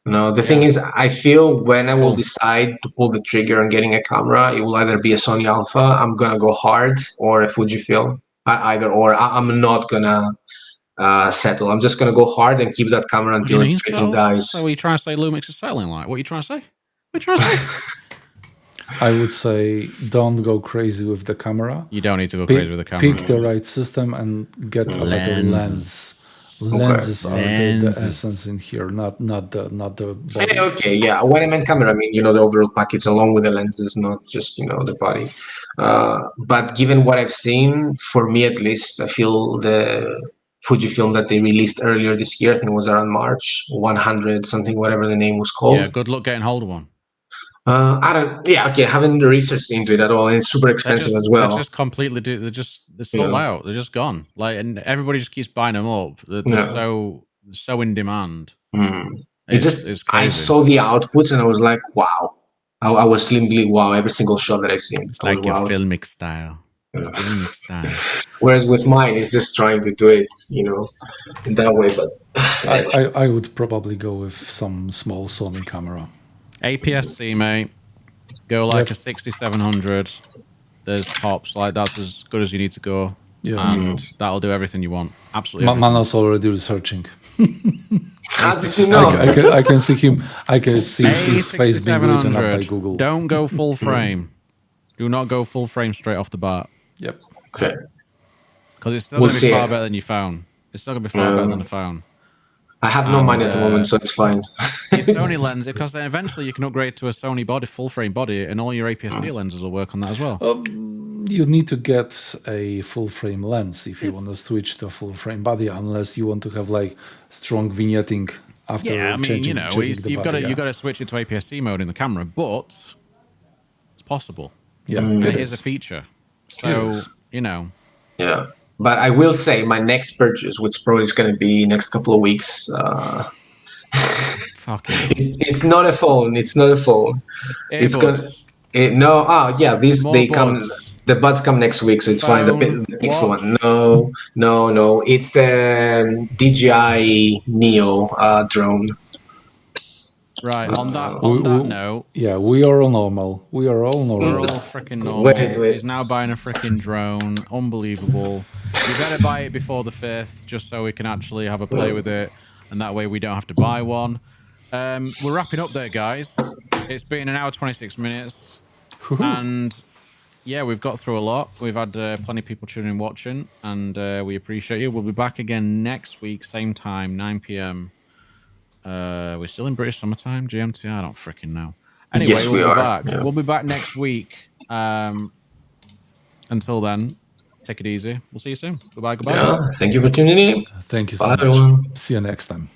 No, the thing is, I feel when I will decide to pull the trigger on getting a camera, it will either be a Sony Alpha, I'm gonna go hard, or a Fujifilm. Either or. I'm not gonna settle. I'm just gonna go hard and keep that camera until it freaking dies. So, what are you trying to say? Lumix is settling like? What are you trying to say? What are you trying to say? I would say don't go crazy with the camera. You don't need to go crazy with the camera. Pick the right system and get a better lens. Lenses are the essence in here, not the body. Okay, yeah. When I meant camera, I mean, the overall package along with the lenses, not just, the body. But given what I've seen, for me at least, I feel the Fujifilm that they released earlier this year, I think it was around March, 100 something, whatever the name was called. Yeah, good luck getting hold of one. I haven't researched into it at all, and it's super expensive as well. They're just completely, they're sold out. They're just gone. Like, and everybody just keeps buying them up. They're so in demand. It's crazy. I saw the outputs and I was like, wow. I was simply wow every single shot that I've seen. It's I was like your wowed. filmic style. Filmic style. Whereas with mine, it's just trying to do it, in that way. But I would probably go with some small Sony camera. APS-C, mate. Go like Yep. a 6700. There's tops. Like, that's as good as you need to go. Yeah. And that'll do everything you want. Absolutely everything. Mana's already researching. how did you know? I can see him. I can see his face being written up by 6700. Google. Don't go full frame. Do not go full frame straight off the bat. Yep. Okay. Because it's still We'll going to be see. far better than your phone. It's still going to be far better than the phone. I have no money at the moment, so it's fine. Your Sony lens, because then eventually you can upgrade to a Sony body, full frame body, and all your APS-C lenses will work on that as well. You need to get a full frame lens if you want to switch to a full frame body, unless you want to have like strong vignetting after Yeah, I mean, changing, changing the you've body. got to switch it to APS-C mode in the camera, but it's possible. Yeah, And it it is a is. feature. It So is. Yeah. But I will say my next purchase, which probably is going to be next couple of weeks, fucking it's not a phone. It's not a phone. It's gonna. earbuds. No. Yeah. These More they come. buds. The buds come next week, so it's fine. The Phone, Pixel watch. one. No. It's the DJI Neo drone. Right, on that note, Yeah, we are all normal. We are all we're normal. all freaking normal. Wait. He's now buying a freaking drone. Unbelievable. You better buy it before the 5th, just so we can actually have a play with it, and that way we don't have to buy one. We're wrapping up there, guys. It's been an hour 26 minutes, and yeah, we've got through a lot. We've had plenty of people tuning in, watching, and we appreciate you. We'll be back again next week, same time, 9 p.m. We're still in British summertime, GMT. I don't freaking know. Anyway, Yes, we we'll be are. back. Yeah. We'll be back next week. Until then, take it easy. We'll see you soon. Goodbye. Yeah. Thank you for tuning in. Thank you so Bye, much. everyone. See you next time.